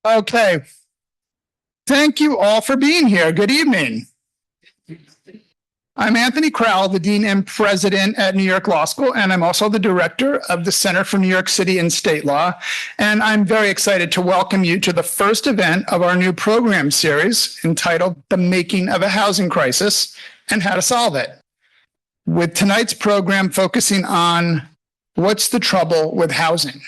Okay. Thank you all for being here. Good evening. I'm Anthony Crowell, the Dean and President at New York Law School, and I'm also the Director of the Center for New York City and State Law. And I'm very excited to welcome you to the first event of our new program series entitled The Making of a Housing Crisis and How to Solve It, with tonight's program focusing on what's the trouble with housing.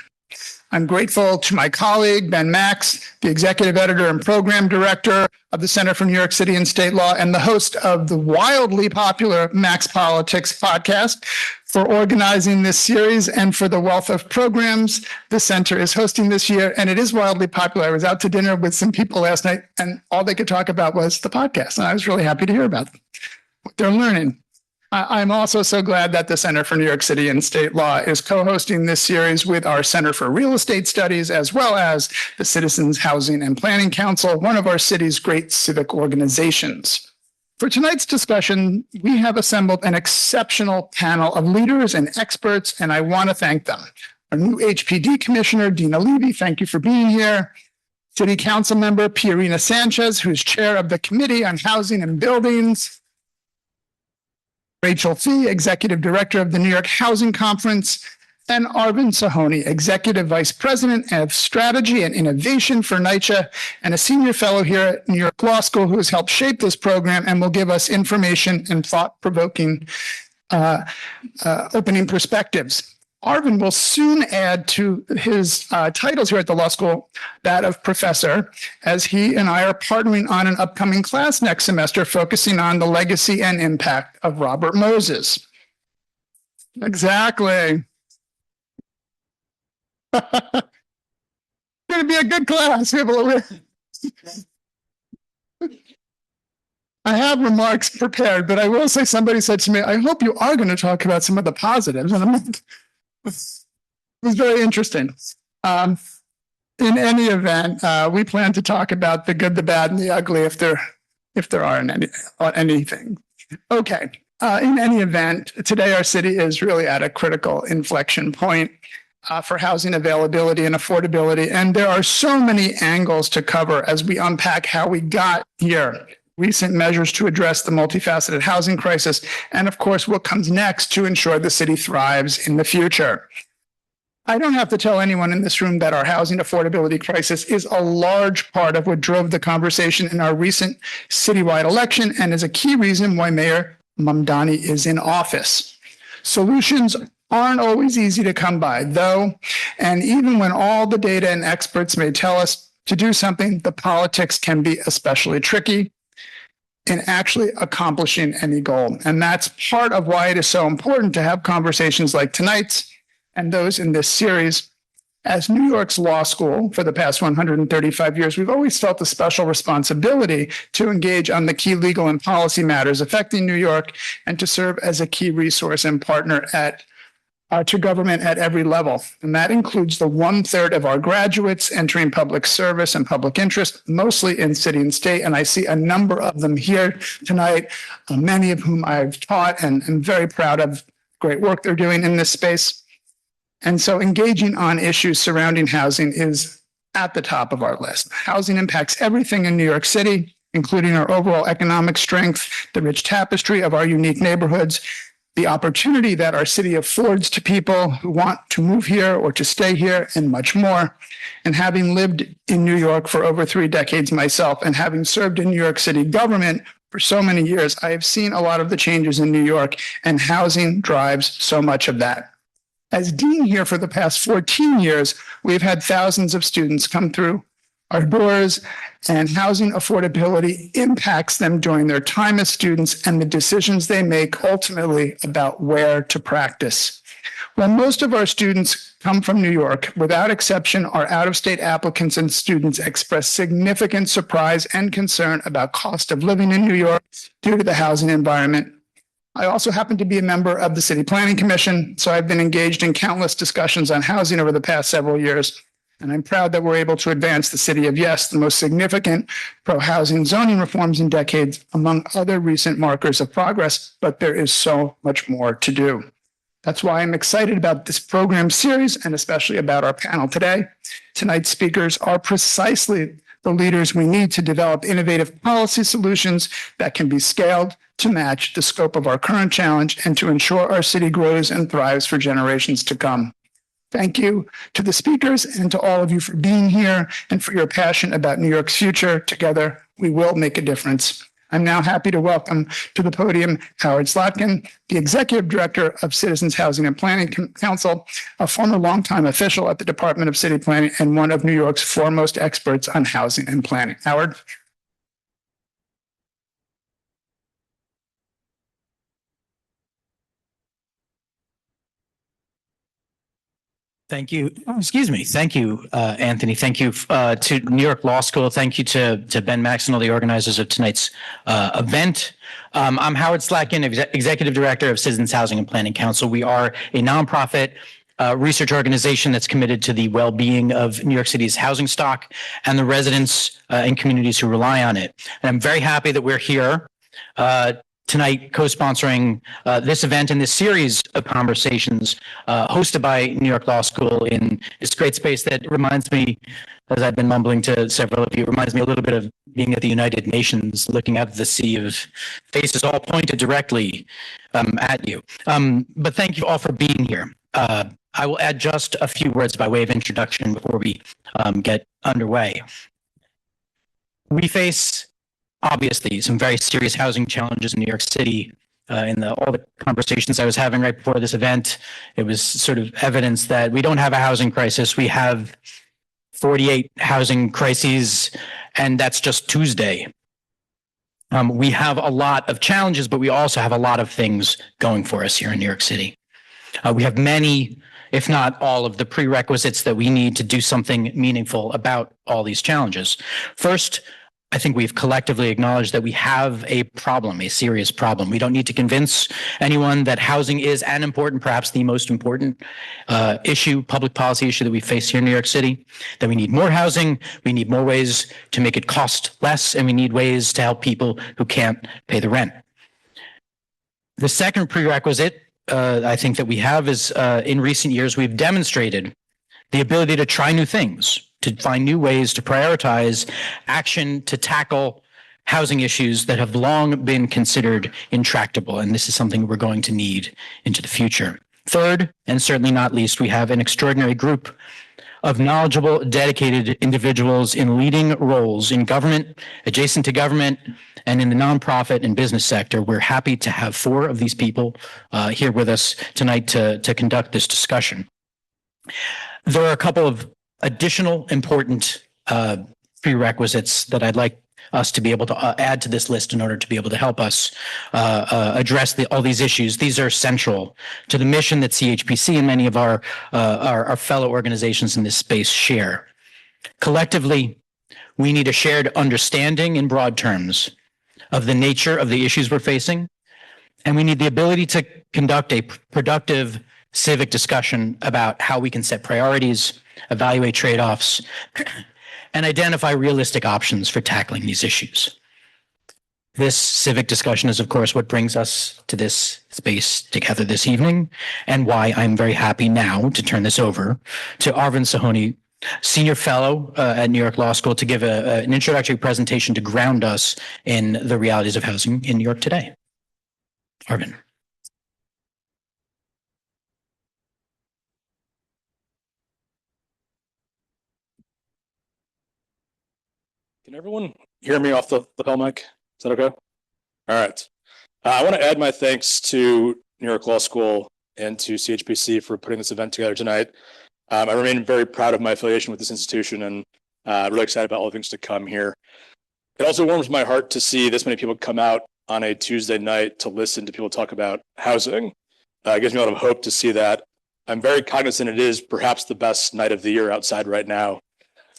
I'm grateful to my colleague, Ben Max, the executive editor and program director of the Center for New York City and State Law and the host of the wildly popular Max Politics podcast, for organizing this series and for the wealth of programs the center is hosting this year. And it is wildly popular. I was out to dinner with some people last night and all they could talk about was the podcast. And I was really happy to hear about them, what they're learning. I'm also so glad that the Center for New York City and State Law is co-hosting this series with our Center for Real Estate Studies, as well as the Citizens Housing and Planning Council, one of our city's great civic organizations. For tonight's discussion, we have assembled an exceptional panel of leaders and experts, and I want to thank them. Our new HPD Commissioner, Dina Levy, thank you for being here. City Council Member Pierina Sanchez, who's chair of the Committee on Housing and Buildings. Rachel Fee, Executive Director of the New York Housing Conference, and Arvind Sahoni, Executive Vice President of Strategy and Innovation for NYCHA, and a Senior Fellow here at New York Law School who has helped shape this program and will give us information and thought-provoking opening perspectives. Arvind will soon add to his titles here at the law school that of professor, as he and I are partnering on an upcoming class next semester focusing on the legacy and impact of Robert Moses. Exactly. It's going to be a good class. I have remarks prepared, but I will say somebody said to me, I hope you are going to talk about some of the positives. And I'm like, it was very interesting. In any event, we plan to talk about the good, the bad, and the ugly if there are anything. Okay. In any event, today our city is really at a critical inflection point for housing availability and affordability, and there are so many angles to cover as we unpack how we got here. Recent measures to address the multifaceted housing crisis, and of course, what comes next to ensure the city thrives in the future. I don't have to tell anyone in this room that our housing affordability crisis is a large part of what drove the conversation in our recent citywide election and is a key reason why Mayor Mamdani is in office. Solutions aren't always easy to come by, though, and even when all the data and experts may tell us to do something, the politics can be especially tricky in actually accomplishing any goal. And that's part of why it is so important to have conversations like tonight's and those in this series. As New York's law school for the past 135 years, we've always felt a special responsibility to engage on the key legal and policy matters affecting New York and to serve as a key resource and partner to government at every level. And that includes the 1/3 of our graduates entering public service and public interest, mostly in city and state. And I see a number of them here tonight, many of whom I've taught and am very proud of great work they're doing in this space. And so engaging on issues surrounding housing is at the top of our list. Housing impacts everything in New York City, including our overall economic strength, the rich tapestry of our unique neighborhoods, the opportunity that our city affords to people who want to move here or to stay here, and much more. And having lived in New York for over 3 decades myself and having served in New York City government for so many years, I have seen a lot of the changes in New York, and housing drives so much of that. As dean here for the past 14 years, we've had thousands of students come through our doors, and housing affordability impacts them during their time as students and the decisions they make ultimately about where to practice. While most of our students come from New York, without exception, our out-of-state applicants and students express significant surprise and concern about cost of living in New York due to the housing environment. I also happen to be a member of the City Planning Commission, so I've been engaged in countless discussions on housing over the past several years. And I'm proud that we're able to advance the city of yes, the most significant pro-housing zoning reforms in decades, among other recent markers of progress, but there is so much more to do. That's why I'm excited about this program series and especially about our panel today. Tonight's speakers are precisely the leaders we need to develop innovative policy solutions that can be scaled to match the scope of our current challenge and to ensure our city grows and thrives for generations to come. Thank you to the speakers and to all of you for being here and for your passion about New York's future. Together, we will make a difference. I'm now happy to welcome to the podium Howard Slotkin, the Executive Director of Citizens Housing and Planning Council, a former longtime official at the Department of City Planning and one of New York's foremost experts on housing and planning. Howard. Thank you. Excuse me. Thank you, Anthony. Thank you to New York Law School. Thank you to Ben Max and all the organizers of tonight's event. I'm Howard Slotkin, Executive Director of Citizens Housing and Planning Council. We are a nonprofit research organization that's committed to the well-being of New York City's housing stock and the residents and communities who rely on it. And I'm very happy that we're here tonight co-sponsoring this event and this series of conversations hosted by New York Law School in this great space that reminds me, as I've been mumbling to several of you, reminds me a little bit of being at the United Nations, looking at the sea of faces all pointed directly at you. But thank you all for being here. I will add just a few words by way of introduction before we get underway. We face obviously some very serious housing challenges in New York City. In all the conversations I was having right before this event, it was sort of evidence that we don't have a housing crisis. We have 48 housing crises, and that's just Tuesday. We have a lot of challenges, but we also have a lot of things going for us here in New York City. We have many, if not all, of the prerequisites that we need to do something meaningful about all these challenges. First, I think we've collectively acknowledged that we have a problem, a serious problem. We don't need to convince anyone that housing is an important, perhaps the most important issue, public policy issue that we face here in New York City, that we need more housing, we need more ways to make it cost less, and we need ways to help people who can't pay the rent. The second prerequisite I think that we have is in recent years, we've demonstrated the ability to try new things, to find new ways to prioritize action to tackle housing issues that have long been considered intractable. And this is something we're going to need into the future. Third, and certainly not least, we have an extraordinary group of knowledgeable, dedicated individuals in leading roles in government, adjacent to government, and in the nonprofit and business sector. We're happy to have 4 of these people here with us tonight to conduct this discussion. There are a couple of additional important prerequisites that I'd like us to be able to add to this list in order to be able to help us address all these issues. These are central to the mission that CHPC and many of our fellow organizations in this space share. Collectively, we need a shared understanding in broad terms of the nature of the issues we're facing, and we need the ability to conduct a productive civic discussion about how we can set priorities, evaluate trade-offs, and identify realistic options for tackling these issues. This civic discussion is, of course, what brings us to this space together this evening, and why I'm very happy now to turn this over to Arvind Sahoni, Senior Fellow at New York Law School, to give an introductory presentation to ground us in the realities of housing in New York today. Arvind. Can everyone hear me off the lapel mic? Is that okay? All right. I want to add my thanks to New York Law School and to CHPC for putting this event together tonight. I remain very proud of my affiliation with this institution and really excited about all the things to come here. It also warms my heart to see this many people come out on a Tuesday night to listen to people talk about housing. It gives me a lot of hope to see that. I'm very cognizant it is perhaps the best night of the year outside right now.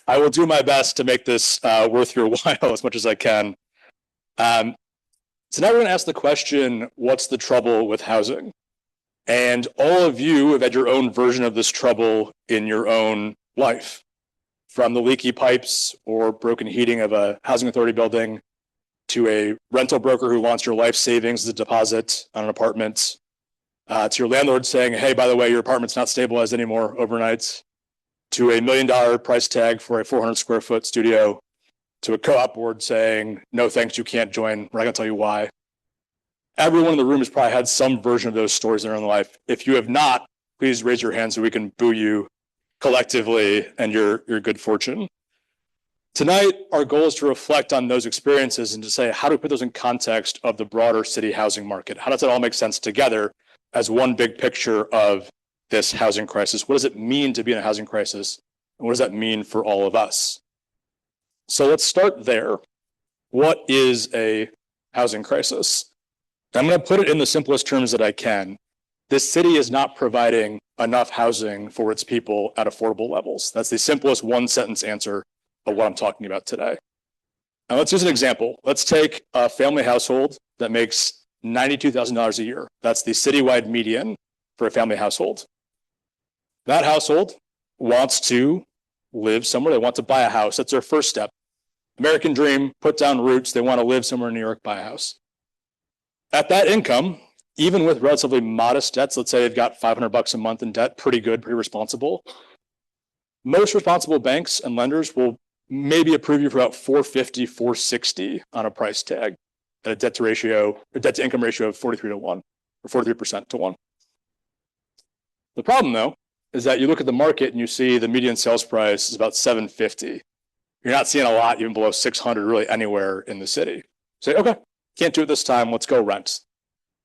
I will do my best to make this worth your while as much as I can. So now we're going to ask the question, what's the trouble with housing? And all of you have had your own version of this trouble in your own life, from the leaky pipes or broken heating of a housing authority building to a rental broker who wants your life savings as a deposit on an apartment, to your landlord saying, hey, by the way, your apartment's not stabilized anymore overnight, to $1 million price tag for a 400 square foot studio, to a co-op board saying, no, thanks, you can't join. We're not going to tell you why. Everyone in the room has probably had some version of those stories in their own life. If you have not, please raise your hand so we can boo you collectively and your good fortune. Tonight, our goal is to reflect on those experiences and to say, how do we put those in context of the broader city housing market? How does it all make sense together as one big picture of this housing crisis? What does it mean to be in a housing crisis? And what does that mean for all of us? So let's start there. What is a housing crisis? I'm going to put it in the simplest terms that I can. This city is not providing enough housing for its people at affordable levels. That's the simplest one sentence answer of what I'm talking about today. Now let's use an example. Let's take a family household that makes $92,000 a year. That's the citywide median for a family household. That household wants to live somewhere. They want to buy a house. That's their first step. American dream, put down roots. They want to live somewhere in New York, buy a house. At that income, even with relatively modest debts, let's say they've got $500 a month in debt, pretty good, pretty responsible. Most responsible banks and lenders will maybe approve you for about 450, 460 on a price tag at a debt to income ratio of 43 to 1 or 43% to 1. The problem though, is that you look at the market and you see the median sales price is about 750. You're not seeing a lot even below 600 really anywhere in the city. Say, okay, can't do it this time. Let's go rent.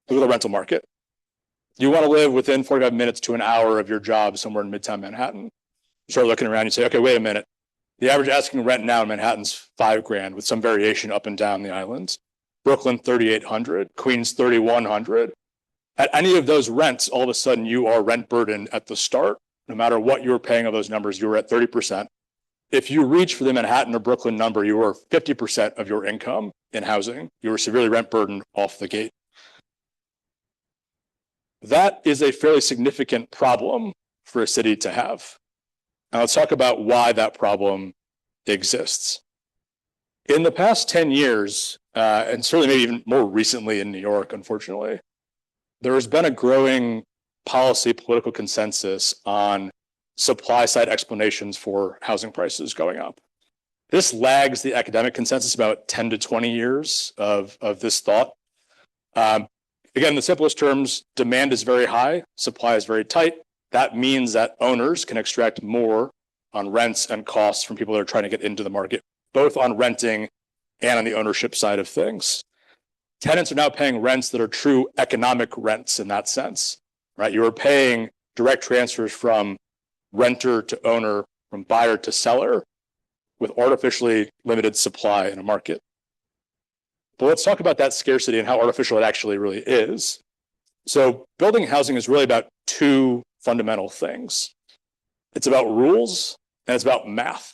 Look at the rental market. You want to live within 45 minutes to an hour of your job somewhere in Midtown Manhattan. You start looking around, you say, okay, wait a minute. The average asking rent now in Manhattan's $5,000 with some variation up and down the islands. Brooklyn, 3,800, Queens, 3,100. At any of those rents, all of a sudden you are rent burdened at the start. No matter what you were paying of those numbers, you were at 30%. If you reach for the Manhattan or Brooklyn number, you were 50% of your income in housing. You were severely rent burdened off the gate. That is a fairly significant problem for a city to have. Now let's talk about why that problem exists. In the past 10 years, and certainly maybe even more recently in New York, unfortunately, there has been a growing policy political consensus on supply side explanations for housing prices going up. This lags the academic consensus about 10 to 20 years of this thought. Again, in the simplest terms, demand is very high, supply is very tight. That means that owners can extract more on rents and costs from people that are trying to get into the market, both on renting and on the ownership side of things. Tenants are now paying rents that are true economic rents in that sense, right? You are paying direct transfers from renter to owner, from buyer to seller, with artificially limited supply in a market. But let's talk about that scarcity and how artificial it actually really is. So building housing is really about two fundamental things. It's about rules and it's about math,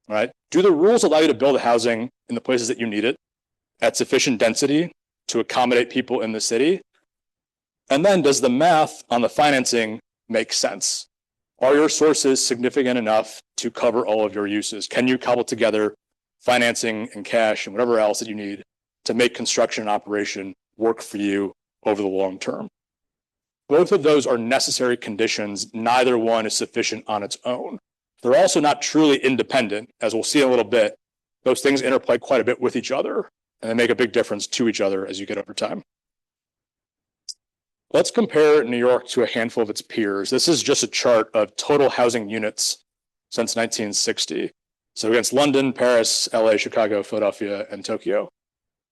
right? Do the rules allow you to build housing in the places that you need it at sufficient density to accommodate people in the city? And then does the math on the financing make sense? Are your sources significant enough to cover all of your uses? Can you cobble together financing and cash and whatever else that you need to make construction and operation work for you over the long term? Both of those are necessary conditions. Neither one is sufficient on its own. They're also not truly independent. As we'll see in a little bit, those things interplay quite a bit with each other, and they make a big difference to each other as you get over time. Let's compare New York to a handful of its peers. This is just a chart of total housing units since 1960. So against London, Paris, LA, Chicago, Philadelphia, and Tokyo.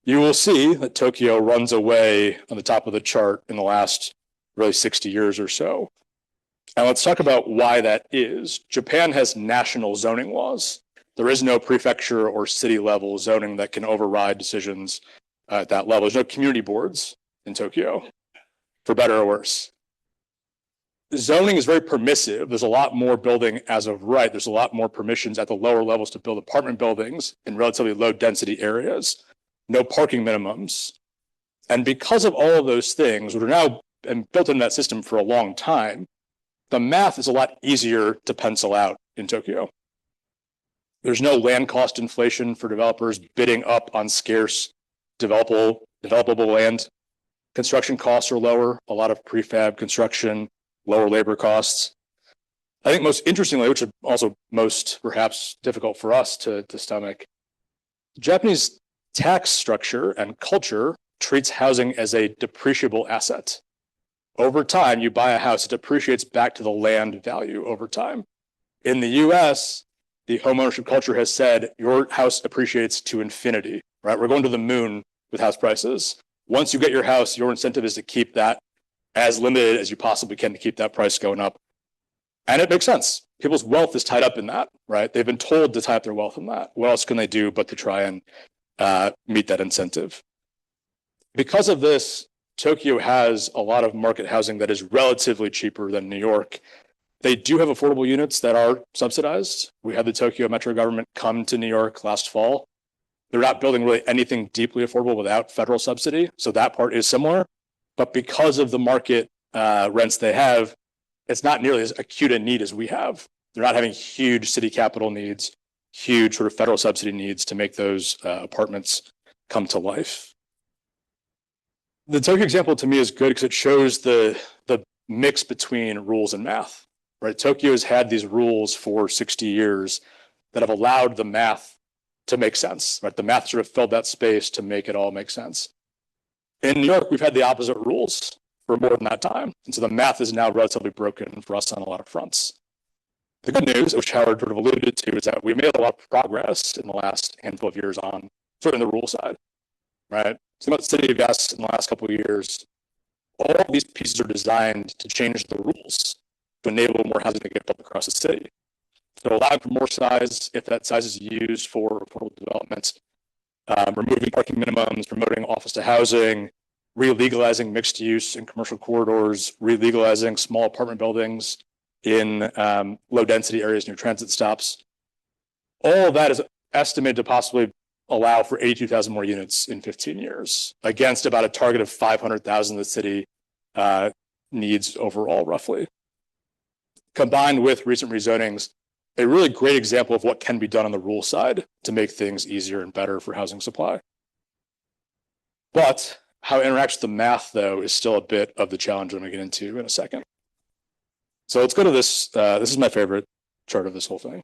You will see that Tokyo runs away on the top of the chart in the last really 60 years or so. And let's talk about why that is. Japan has national zoning laws. There is no prefecture or city level zoning that can override decisions at that level. There's no community boards in Tokyo, for better or worse. Zoning is very permissive. There's a lot more building as of right. There's a lot more permissions at the lower levels to build apartment buildings in relatively low density areas. No parking minimums. And because of all of those things, which are now built into that system for a long time, the math is a lot easier to pencil out in Tokyo. There's no land cost inflation for developers bidding up on scarce developable land. Construction costs are lower, a lot of prefab construction, lower labor costs. I think most interestingly, which is also most perhaps difficult for us to stomach, Japanese tax structure and culture treats housing as a depreciable asset. Over time, you buy a house, it depreciates back to the land value over time. In the US, the homeownership culture has said your house appreciates to infinity, right? We're going to the moon with house prices. Once you get your house, your incentive is to keep that as limited as you possibly can to keep that price going up. And it makes sense. People's wealth is tied up in that, right? They've been told to tie up their wealth in that. What else can they do but to try and meet that incentive? Because of this, Tokyo has a lot of market housing that is relatively cheaper than New York. They do have affordable units that are subsidized. We had the Tokyo Metro government come to New York last fall. They're not building really anything deeply affordable without federal subsidy. So that part is similar. But because of the market rents they have, it's not nearly as acute a need as we have. They're not having huge city capital needs, huge sort of federal subsidy needs to make those apartments come to life. The Tokyo example to me is good because it shows the mix between rules and math, right? Tokyo has had these rules for 60 years that have allowed the math to make sense, right? The math sort of filled that space to make it all make sense. In New York, we've had the opposite rules for more than that time. And so the math is now relatively broken for us on a lot of fronts. The good news, which Howard sort of alluded to, is that we made a lot of progress in the last handful of years on certainly the rule side, right? So about the city of Yes in the last couple of years, all of these pieces are designed to change the rules to enable more housing to get built across the city. So allowing for more size, if that size is used for affordable development, removing parking minimums, promoting office to housing, re-legalizing mixed use in commercial corridors, re-legalizing small apartment buildings in low density areas near transit stops. All of that is estimated to possibly allow for 82,000 more units in 15 years against about a target of 500,000 the city needs overall, roughly. Combined with recent rezonings, a really great example of what can be done on the rule side to make things easier and better for housing supply. But how it interacts with the math, though, is still a bit of the challenge I'm going to get into in a second. So let's go to this. This is my favorite chart of this whole thing.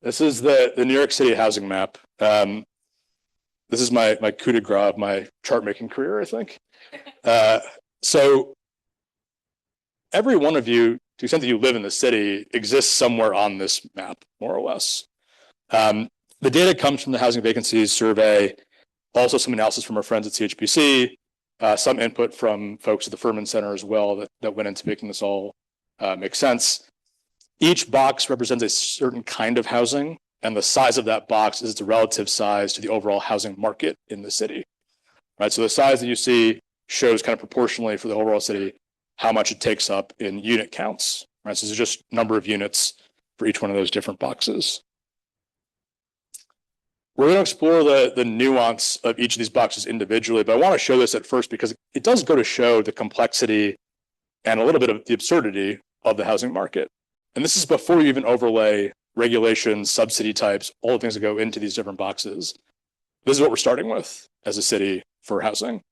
This is the New York City housing map. This is my coup de grace of my chart making career, I think. So every one of you, to the extent that you live in the city, exists somewhere on this map, more or less. The data comes from the Housing Vacancies Survey, also some analysis from our friends at CHBC, some input from folks at the Furman Center as well that went into making this all make sense. Each box represents a certain kind of housing, and the size of that box is the relative size to the overall housing market in the city, right? So the size that you see shows kind of proportionally for the overall city how much it takes up in unit counts, right? So this is just number of units for each one of those different boxes. We're going to explore the nuance of each of these boxes individually, but I want to show this at first because it does go to show the complexity and a little bit of the absurdity of the housing market. And this is before you even overlay regulations, subsidy types, all the things that go into these different boxes. This is what we're starting with as a city for housing.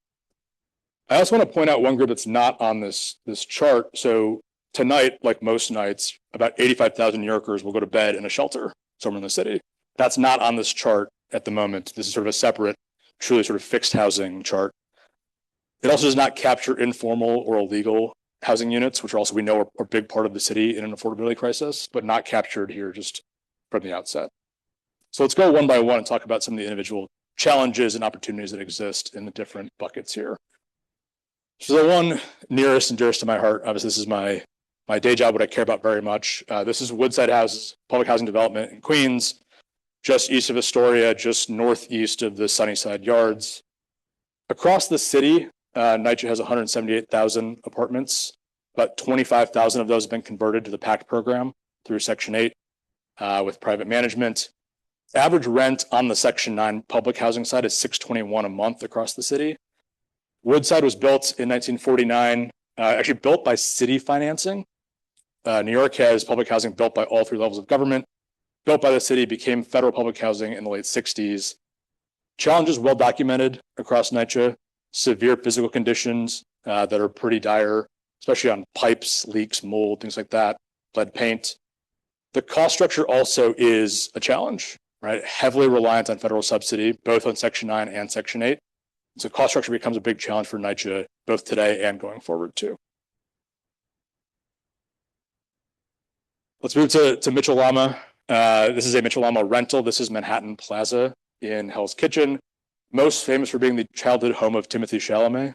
I also want to point out one group that's not on this chart. So tonight, like most nights, about 85,000 New Yorkers will go to bed in a shelter somewhere in the city. That's not on this chart at the moment. This is sort of a separate, truly sort of fixed housing chart. It also does not capture informal or illegal housing units, which also we know are a big part of the city in an affordability crisis, but not captured here just from the outset. So let's go one by one and talk about some of the individual challenges and opportunities that exist in the different buckets here. So the one nearest and dearest to my heart, obviously this is my day job, what I care about very much. This is Woodside Houses, public housing development in Queens, just east of Astoria, just northeast of the Sunnyside Yards. Across the city, NYCHA has 178,000 apartments, but 25,000 of those have been converted to the PACT program through Section 8 with private management. Average rent on the Section 9 public housing side is $621 a month across the city. Woodside was built in 1949, actually built by city financing. New York has public housing built by all three levels of government, built by the city, became federal public housing in the late 60s. Challenges well documented across NYCHA. severe physical conditions that are pretty dire, especially on pipes, leaks, mold, things like that, lead paint. The cost structure also is a challenge, right? Heavily reliant on federal subsidy, both on Section 9 and Section 8. So cost structure becomes a big challenge for NYCHA, both today and going forward too. Let's move to Mitchell Lama. This is a Mitchell Lama rental. This is Manhattan Plaza in Hell's Kitchen, most famous for being the childhood home of Timothy Chalamet,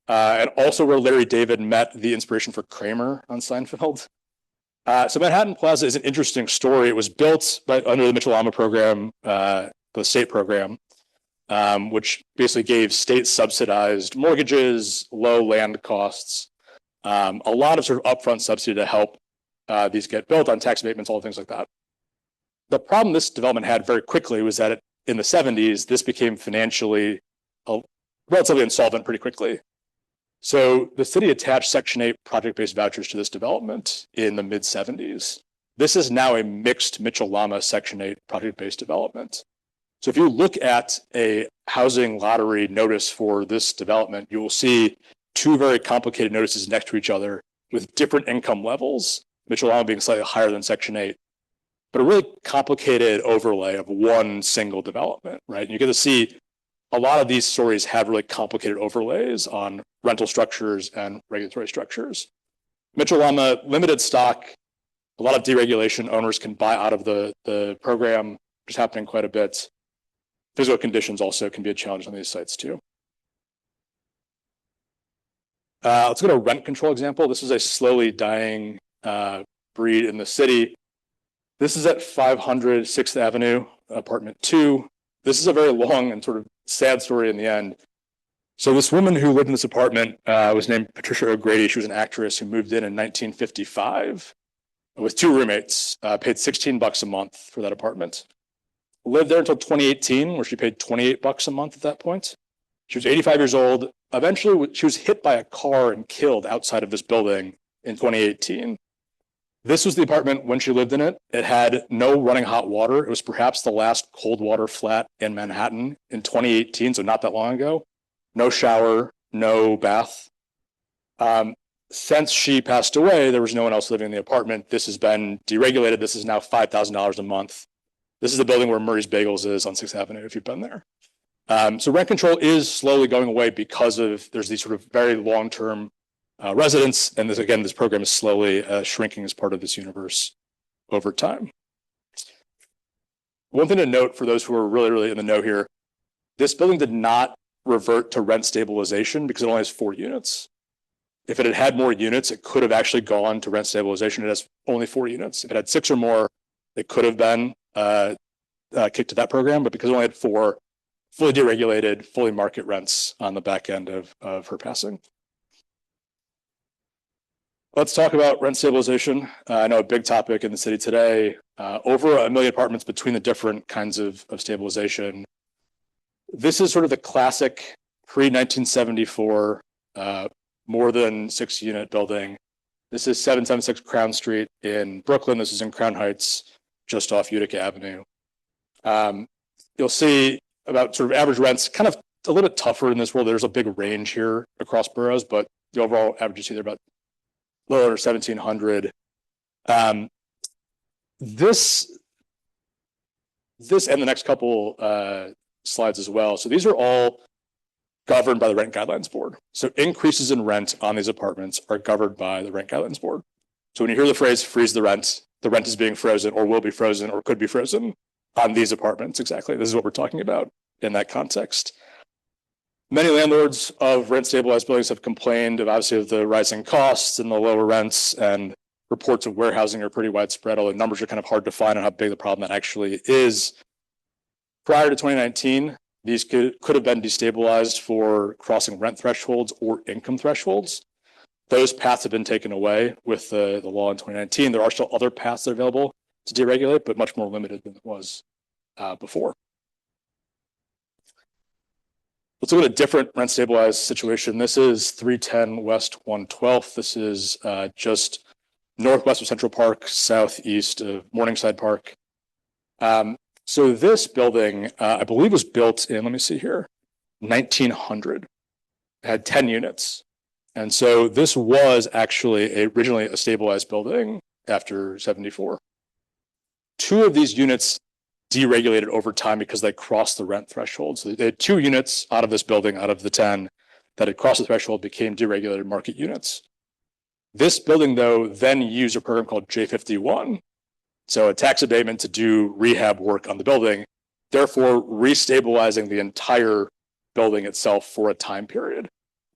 and also where Larry David met the inspiration for Kramer on Seinfeld. So Manhattan Plaza is an interesting story. It was built under the Mitchell Lama program, the state program, which basically gave state subsidized mortgages, low land costs, a lot of sort of upfront subsidy to help these get built on tax abatements, all things like that. The problem this development had very quickly was that in the 70s, this became financially relatively insolvent pretty quickly. So the city attached Section 8 project-based vouchers to this development in the mid-70s. This is now a mixed Mitchell Lama Section 8 project-based development. So if you look at a housing lottery notice for this development, you will see two very complicated notices next to each other with different income levels, Mitchell Lama being slightly higher than Section 8, but a really complicated overlay of one single development, right? And you get to see a lot of these stories have really complicated overlays on rental structures and regulatory structures. Mitchell Lama, limited stock, a lot of deregulation. Owners can buy out of the program, which is happening quite a bit. Physical conditions also can be a challenge on these sites too. Let's go to a rent control example. This is a slowly dying breed in the city. This is at 500 6th Avenue, apartment 2. This is a very long and sort of sad story in the end. So this woman who lived in this apartment was named Patricia O'Grady. She was an actress who moved in 1955 with two roommates, paid $16 a month for that apartment. Lived there until 2018, where she paid $28 a month at that point. She was 85 years old. Eventually, she was hit by a car and killed outside of this building in 2018. This was the apartment when she lived in it. It had no running hot water. It was perhaps the last cold water flat in Manhattan in 2018, so not that long ago. No shower, no bath. Since she passed away, there was no one else living in the apartment. This has been deregulated. This is now $5,000 a month. This is the building where Murray's Bagels is on 6th Avenue, if you've been there. So rent control is slowly going away because there's these sort of very long-term residents. And this program is slowly shrinking as part of this universe over time. One thing to note for those who are really, really in the know here, this building did not revert to rent stabilization because it only has 4 units. If it had had more units, it could have actually gone to rent stabilization. It has only 4 units. If it had 6 or more, it could have been kicked to that program, but because it only had 4, fully deregulated, fully market rents on the back end of her passing. Let's talk about rent stabilization. I know a big topic in the city today, over 1 million apartments between the different kinds of stabilization. This is sort of the classic pre-1974, more than 6 unit building. This is 776 Crown Street in Brooklyn. This is in Crown Heights, just off Utica Avenue. You'll see about sort of average rents, kind of a little bit tougher in this world. There's a big range here across boroughs, but the overall average you see there about a little under 1,700. This and the next couple slides as well. So these are all governed by the Rent Guidelines Board. So increases in rent on these apartments are governed by the Rent Guidelines Board. So when you hear the phrase freeze the rent is being frozen or will be frozen or could be frozen on these apartments. Exactly. This is what we're talking about in that context. Many landlords of rent stabilized buildings have complained of obviously of the rising costs and the lower rents, and reports of warehousing are pretty widespread, although numbers are kind of hard to find on how big the problem that actually is. Prior to 2019, these could have been destabilized for crossing rent thresholds or income thresholds. Those paths have been taken away with the law in 2019. There are still other paths that are available to deregulate, but much more limited than it was before. Let's look at a different rent stabilized situation. This is 310 West 112th. This is just northwest of Central Park, southeast of Morningside Park. So this building, I believe, was built in, let me see here, 1900. had 10 units. And so this was actually originally a stabilized building after 74. 2 of these units deregulated over time because they crossed the rent threshold. So they had 2 units out of this building, out of the 10, that had crossed the threshold, became deregulated market units. This building, though, then used a program called J51, so a tax abatement to do rehab work on the building, therefore restabilizing the entire building itself for a time period.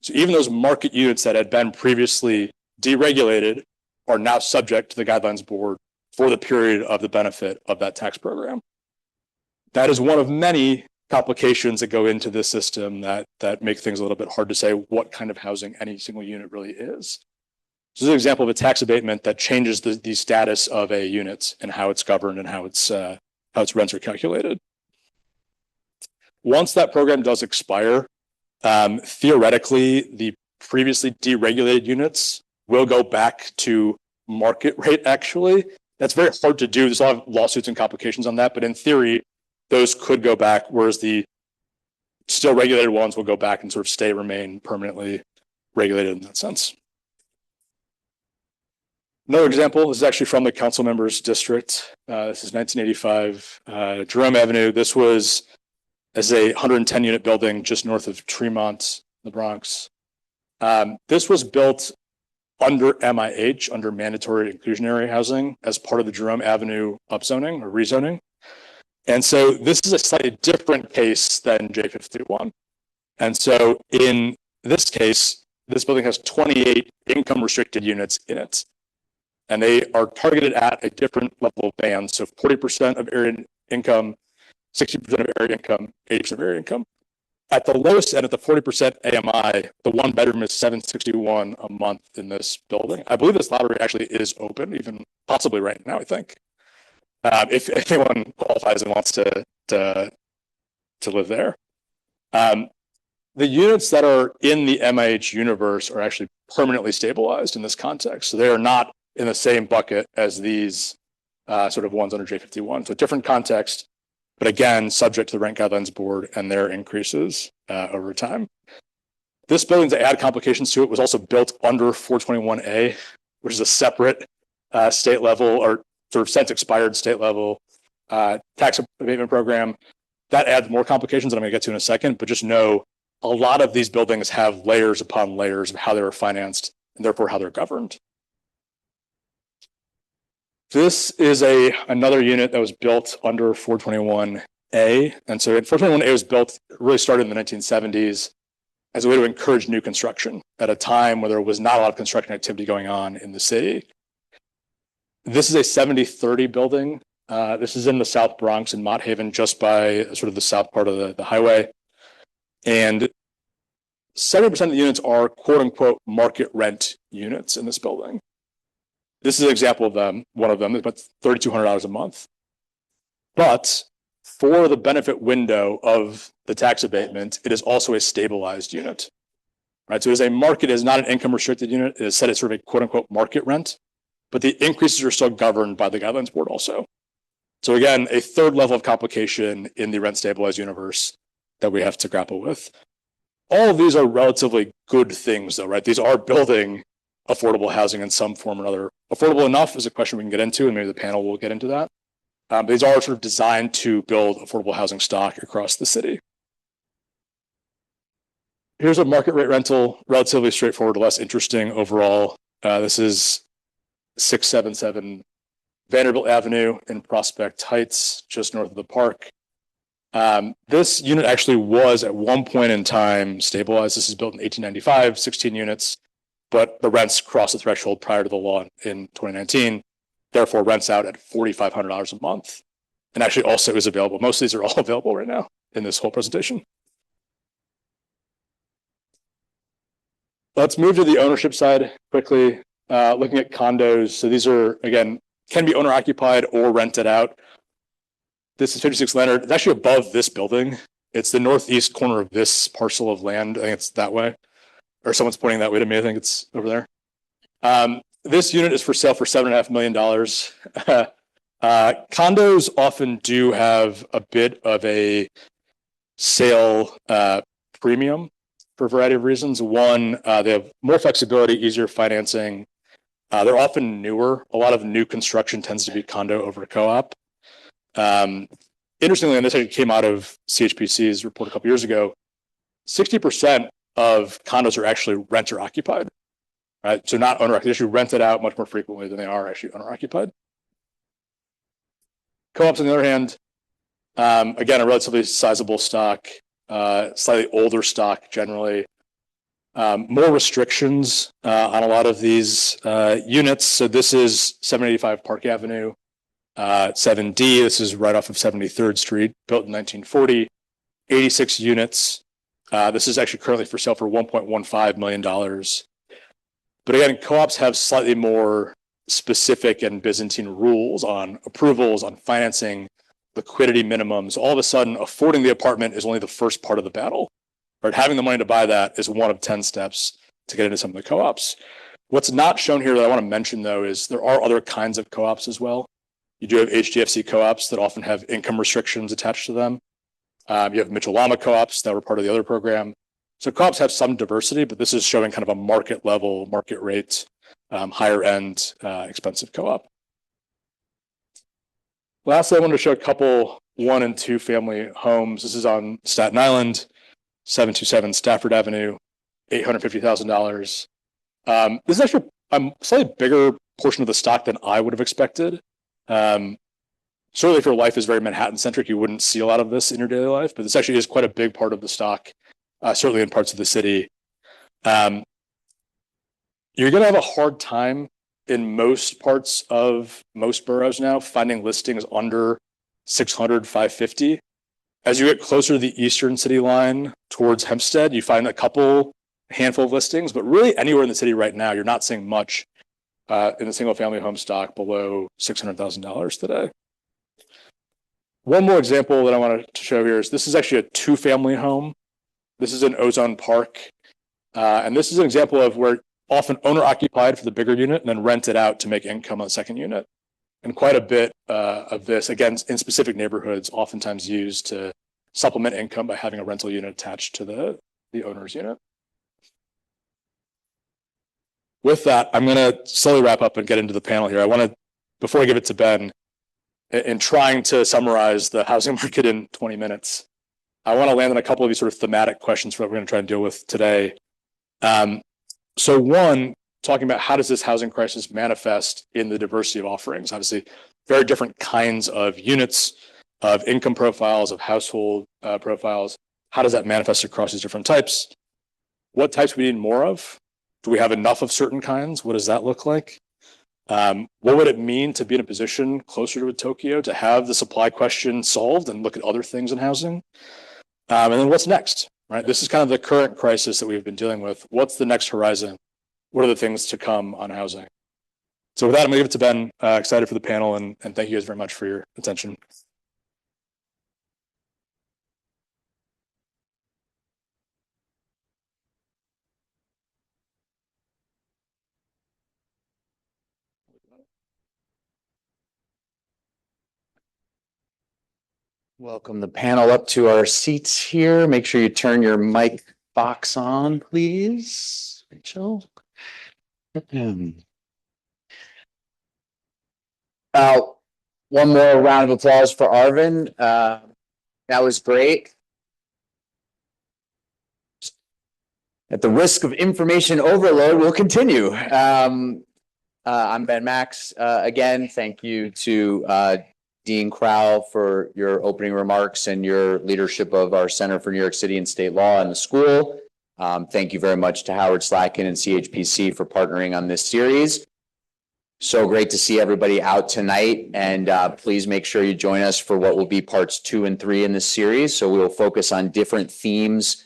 So even those market units that had been previously deregulated are now subject to the guidelines board for the period of the benefit of that tax program. That is one of many complications that go into this system that make things a little bit hard to say what kind of housing any single unit really is. This is an example of a tax abatement that changes the status of a unit and how it's governed and how its rents are calculated. Once that program does expire, theoretically, the previously deregulated units will go back to market rate, actually. That's very hard to do. There's a lot of lawsuits and complications on that, but in theory, those could go back, whereas the still regulated ones will go back and sort of remain permanently regulated in that sense. Another example, this is actually from the council member's district. This is 1985, Jerome Avenue. This was as a 110 unit building just north of Tremont, the Bronx. This was built under MIH, under mandatory inclusionary housing, as part of the Jerome Avenue upzoning or rezoning. And so this is a slightly different case than J51. And so in this case, this building has 28 income restricted units in it. And they are targeted at a different level of band. So 40% of area income, 60% of area income, 80% of area income. At the lowest end, at the 40% AMI, the 1 bedroom is $761 a month in this building. I believe this lottery actually is open, even possibly right now, I think. If anyone qualifies and wants to live there. The units that are in the MIH universe are actually permanently stabilized in this context. So they are not in the same bucket as these sort of ones under J51. So different context, but again, subject to the Rent Guidelines Board and their increases over time. This building, to add complications to it, was also built under 421A, which is a separate state level or sort of since expired state level tax abatement program. That adds more complications that I'm going to get to in a second, but just know a lot of these buildings have layers upon layers of how they were financed and therefore how they're governed. This is another unit that was built under 421A. And so 421A was built, really started in the 1970s as a way to encourage new construction at a time where there was not a lot of construction activity going on in the city. This is a 70-30 building. This is in the South Bronx in Mott Haven, just by sort of the south part of the highway. And 70% of the units are quote unquote market rent units in this building. This is an example of them. One of them is about $3,200 a month. But for the benefit window of the tax abatement, it is also a stabilized unit. Right? So it is a market, it is not an income restricted unit. It is set as sort of a quote unquote market rent, but the increases are still governed by the Guidelines Board also. So again, a third level of complication in the rent stabilized universe that we have to grapple with. All of these are relatively good things though, right? These are building affordable housing in some form or another. Affordable enough is a question we can get into, and maybe the panel will get into that. These are sort of designed to build affordable housing stock across the city. Here's a market rate rental, relatively straightforward, less interesting overall. This is 677 Vanderbilt Avenue in Prospect Heights, just north of the park. This unit actually was at one point in time stabilized. This is built in 1895, 16 units, but the rents crossed the threshold prior to the law in 2019. Therefore, rents out at $4,500 a month. And actually also is available. Most of these are all available right now in this whole presentation. Let's move to the ownership side quickly. Looking at condos. So these are, again, can be owner occupied or rented out. This is 56 Leonard. It's actually above this building. It's the northeast corner of this parcel of land. I think it's that way. Or someone's pointing that way to me. I think it's over there. This unit is for sale for $7.5 million. Condos often do have a bit of a sale premium. for a variety of reasons. One, they have more flexibility, easier financing. They're often newer. A lot of new construction tends to be condo over co-op. Interestingly, and this actually came out of CHPC's report a couple years ago, 60% of condos are actually renter occupied, right? So not owner occupied, they actually rented out much more frequently than they are actually owner occupied. Co-ops, on the other hand, again, a relatively sizable stock, slightly older stock generally, more restrictions on a lot of these units. So this is 785 Park Avenue, 7D. This is right off of 73rd Street, built in 1940, 86 units. This is actually currently for sale for $1.15 million. But again, co-ops have slightly more specific and Byzantine rules on approvals, on financing, liquidity minimums. All of a sudden, affording the apartment is only the first part of the battle. Right? Having the money to buy that is one of 10 steps to get into some of the co-ops. What's not shown here that I want to mention, though, is there are other kinds of co-ops as well. You do have HDFC co-ops that often have income restrictions attached to them. You have Mitchell-Lama co-ops that were part of the other program. So co-ops have some diversity, but this is showing kind of a market level, market rate, higher end, expensive co-op. Lastly, I wanted to show a couple 1 and 2 family homes. This is on Staten Island, 727 Stafford Avenue, $850,000. This is actually a slightly bigger portion of the stock than I would have expected. Certainly if your life is very Manhattan centric, you wouldn't see a lot of this in your daily life, but this actually is quite a big part of the stock, certainly in parts of the city. You're going to have a hard time in most parts of most boroughs now finding listings under 600, 550. As you get closer to the eastern city line towards Hempstead, you find a handful of listings, but really anywhere in the city right now, you're not seeing much in the single family home stock below $600,000 today. One more example that I wanted to show here is this is actually a 2-family home. This is in Ozone Park. And this is an example of where often owner occupied for the bigger unit and then rented out to make income on the second unit. And quite a bit of this, again, in specific neighborhoods, oftentimes used to supplement income by having a rental unit attached to the owner's unit. With that, I'm going to slowly wrap up and get into the panel here. Before I give it to Ben, in trying to summarize the housing market in 20 minutes, I want to land on a couple of these sort of thematic questions for what we're going to try and deal with today. So one, talking about how does this housing crisis manifest in the diversity of offerings? Obviously, very different kinds of units, of income profiles, of household profiles. How does that manifest across these different types? What types we need more of? Do we have enough of certain kinds? What does that look like? What would it mean to be in a position closer to Tokyo to have the supply question solved and look at other things in housing? And then what's next, right? This is kind of the current crisis that we've been dealing with. What's the next horizon? What are the things to come on housing? So with that, I'm going to give it to Ben. Excited for the panel, and thank you guys very much for your attention. Welcome the panel up to our seats here. Make sure you turn your mic box on, please, Rachel. One more round of applause for Arvin. That was great. At the risk of information overload, we'll continue. I'm Ben Max. Again, thank you to Dean Crowell for your opening remarks and your leadership of our Center for New York City and State Law and the school. Thank you very much to Howard Slacken and CHPC for partnering on this series. So great to see everybody out tonight, and please make sure you join us for what will be parts 2 and 3 in this series. So we will focus on different themes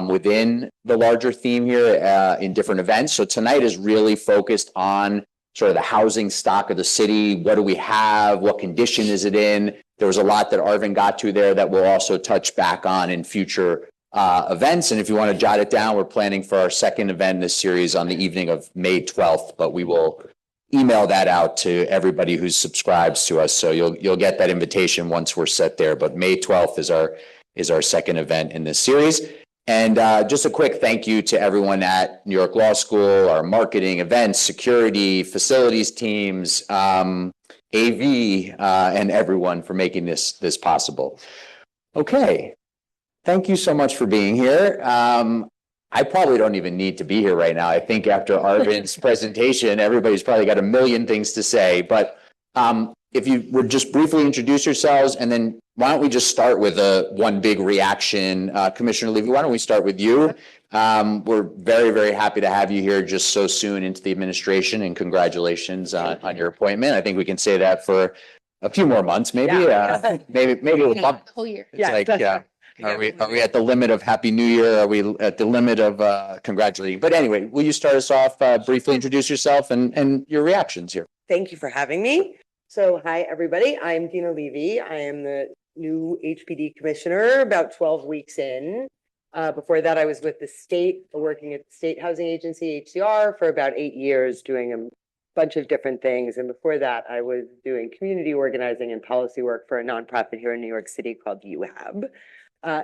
within the larger theme here in different events. So tonight is really focused on sort of the housing stock of the city. What do we have? What condition is it in? There was a lot that Arvin got to there that we'll also touch back on in future events. And if you want to jot it down, we're planning for our second event in this series on the evening of May 12th, but we will email that out to everybody who subscribes to us. So you'll get that invitation once we're set there. But May 12th is our second event in this series. And just a quick thank you to everyone at New York Law School, our marketing, events, security, facilities teams, AV, and everyone for making this possible. Okay, thank you so much for being here. I probably don't even need to be here right now. I think after Arvind's presentation, everybody's probably got a million things to say. But if you would just briefly introduce yourselves, and then why don't we just start with one big reaction? Commissioner Levy, why don't we start with you? We're very, very happy to have you here just so soon into the administration, and congratulations on your appointment. I think we can say that for a few more months, maybe. Yeah. Maybe we'll bump. Whole year. It's like, yeah. Are we at the limit of Happy New Year? Are we at the limit of congratulating? But anyway, will you start us off, briefly introduce yourself and your reactions here? Thank you for having me. So, hi, everybody. I'm Dina Levy. I am the new HPD commissioner, about 12 weeks in. Before that, I was with the state, working at the State Housing Agency, HCR, for about 8 years, doing a bunch of different things. And before that, I was doing community organizing and policy work for a nonprofit here in New York City called UHAB.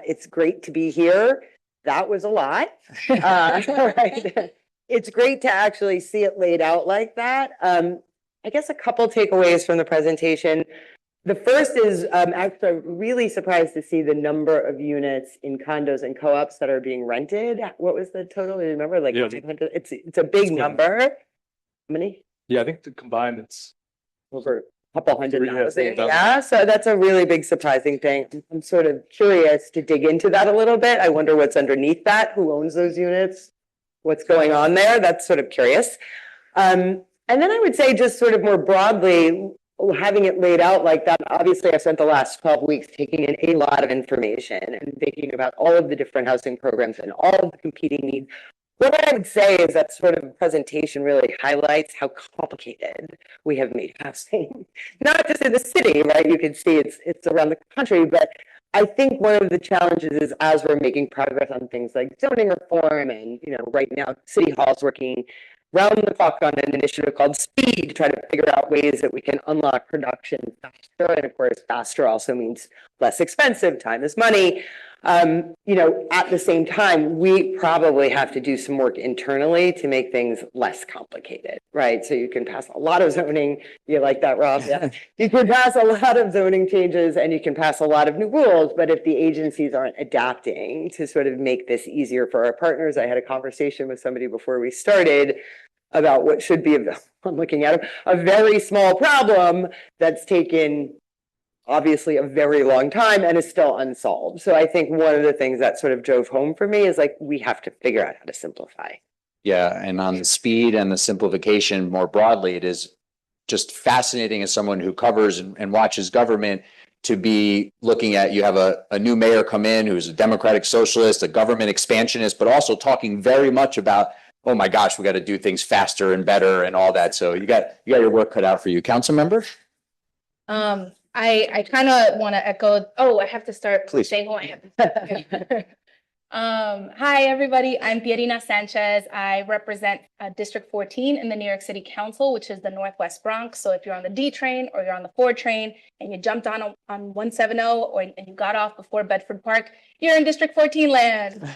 It's great to be here. That was a lot. Right. It's great to actually see it laid out like that. I guess a couple takeaways from the presentation. The first is actually I'm really surprised to see the number of units in condos and co-ops that are being rented. What was the total? Do you remember? Like 500? It's a big number. How many? Yeah, I think the combined it's Over a couple hundred thousand. 300,000. Yeah, so that's a really big surprising thing. I'm sort of curious to dig into that a little bit. I wonder what's underneath that. Who owns those units? What's going on there? That's sort of curious. And then I would say just sort of more broadly, having it laid out like that, obviously I spent the last 12 weeks taking in a lot of information and thinking about all of the different housing programs and all of the competing needs. What I would say is that sort of presentation really highlights how complicated we have made housing, not just in the city, right? You can see it's around the country, but I think one of the challenges is as we're making progress on things like zoning reform and, right now City Hall's working round the clock on an initiative called Speed to try to figure out ways that we can unlock production faster. And of course, faster also means less expensive. Time is money. At the same time, we probably have to do some work internally to make things less complicated, right? So you can pass a lot of zoning. You like that, Rob? Yeah. You can pass a lot of zoning changes and you can pass a lot of new rules, but if the agencies aren't adapting to sort of make this easier for our partners, I had a conversation with somebody before we started about what should be, I'm looking at a very small problem that's taken obviously a very long time and is still unsolved. So I think one of the things that sort of drove home for me is like, we have to figure out how to simplify. Yeah, and on the speed and the simplification more broadly, it is just fascinating as someone who covers and watches government to be looking at, you have a new mayor come in who's a democratic socialist, a government expansionist, but also talking very much about, oh my gosh, we got to do things faster and better and all that. So you got your work cut out for you. Council member? I kind of want to echo. Oh, I have to start Please. saying who I am. Hi, everybody. I'm Pierina Sanchez. I represent District 14 in the New York City Council, which is the Northwest Bronx. So if you're on the D train or you're on the 4 train and you jumped on 170 and you got off before Bedford Park, you're in District 14 land.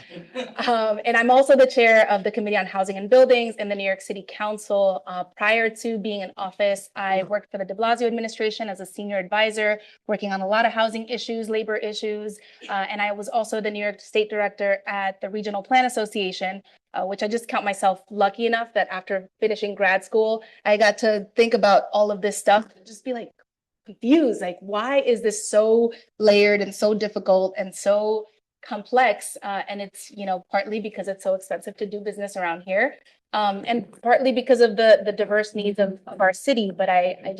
And I'm also the chair of the Committee on Housing and Buildings in the New York City Council. Prior to being in office, I worked for the de Blasio administration as a senior advisor, working on a lot of housing issues, labor issues. And I was also the New York State Director at the Regional Plan Association, which I just count myself lucky enough that after finishing grad school, I got to think about all of this stuff and just be like confused, like, why is this so layered and so difficult and so complex? And it's, partly because it's so expensive to do business around here. And partly because of the diverse needs of our city. But I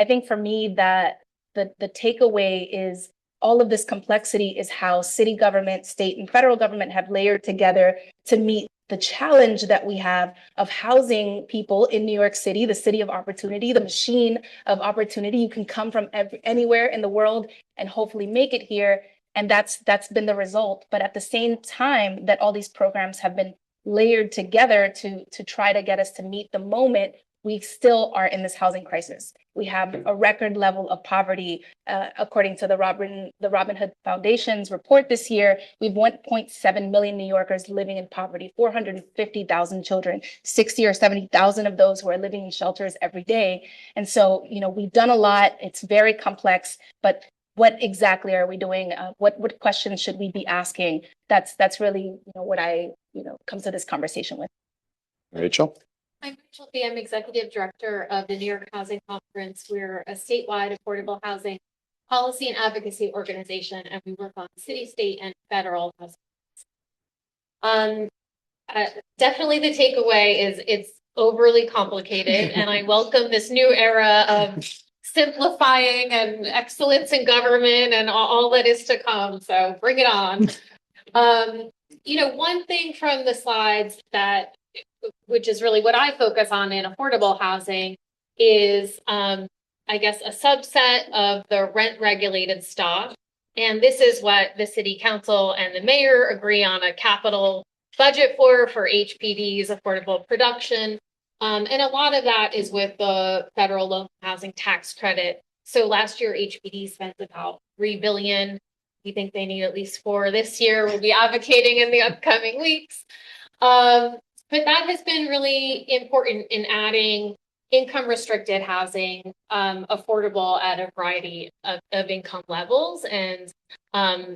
think for me that the takeaway is all of this complexity is how city government, state and federal government have layered together to meet the challenge that we have of housing people in New York City, the city of opportunity, the machine of opportunity. You can come from anywhere in the world and hopefully make it here. And that's been the result. But at the same time that all these programs have been layered together to try to get us to meet the moment, we still are in this housing crisis. We have a record level of poverty. According to the Robin Hood Foundation's report this year, we've 1.7 million New Yorkers living in poverty, 450,000 children, 60 or 70,000 of those who are living in shelters every day. And so, we've done a lot. It's very complex, but what exactly are we doing? What questions should we be asking? That's really, what I, come to this conversation with. Rachel? I'm Rachel B. I'm Executive Director of the New York Housing Conference. We're a statewide affordable housing policy and advocacy organization, and we work on city, state, and federal housing. Definitely the takeaway is it's overly complicated, and I welcome this new era of simplifying and excellence in government and all that is to come. So bring it on. One thing from the slides which is really what I focus on in affordable housing, is, I guess, a subset of the rent regulated stock. And this is what the city council and the mayor agree on a capital budget for HPD's affordable production. And a lot of that is with the federal low housing tax credit. So last year, HPD spent about $3 billion. We think they need at least $4 billion this year. We'll be advocating in the upcoming weeks. But that has been really important in adding income restricted housing, affordable at a variety of income levels. And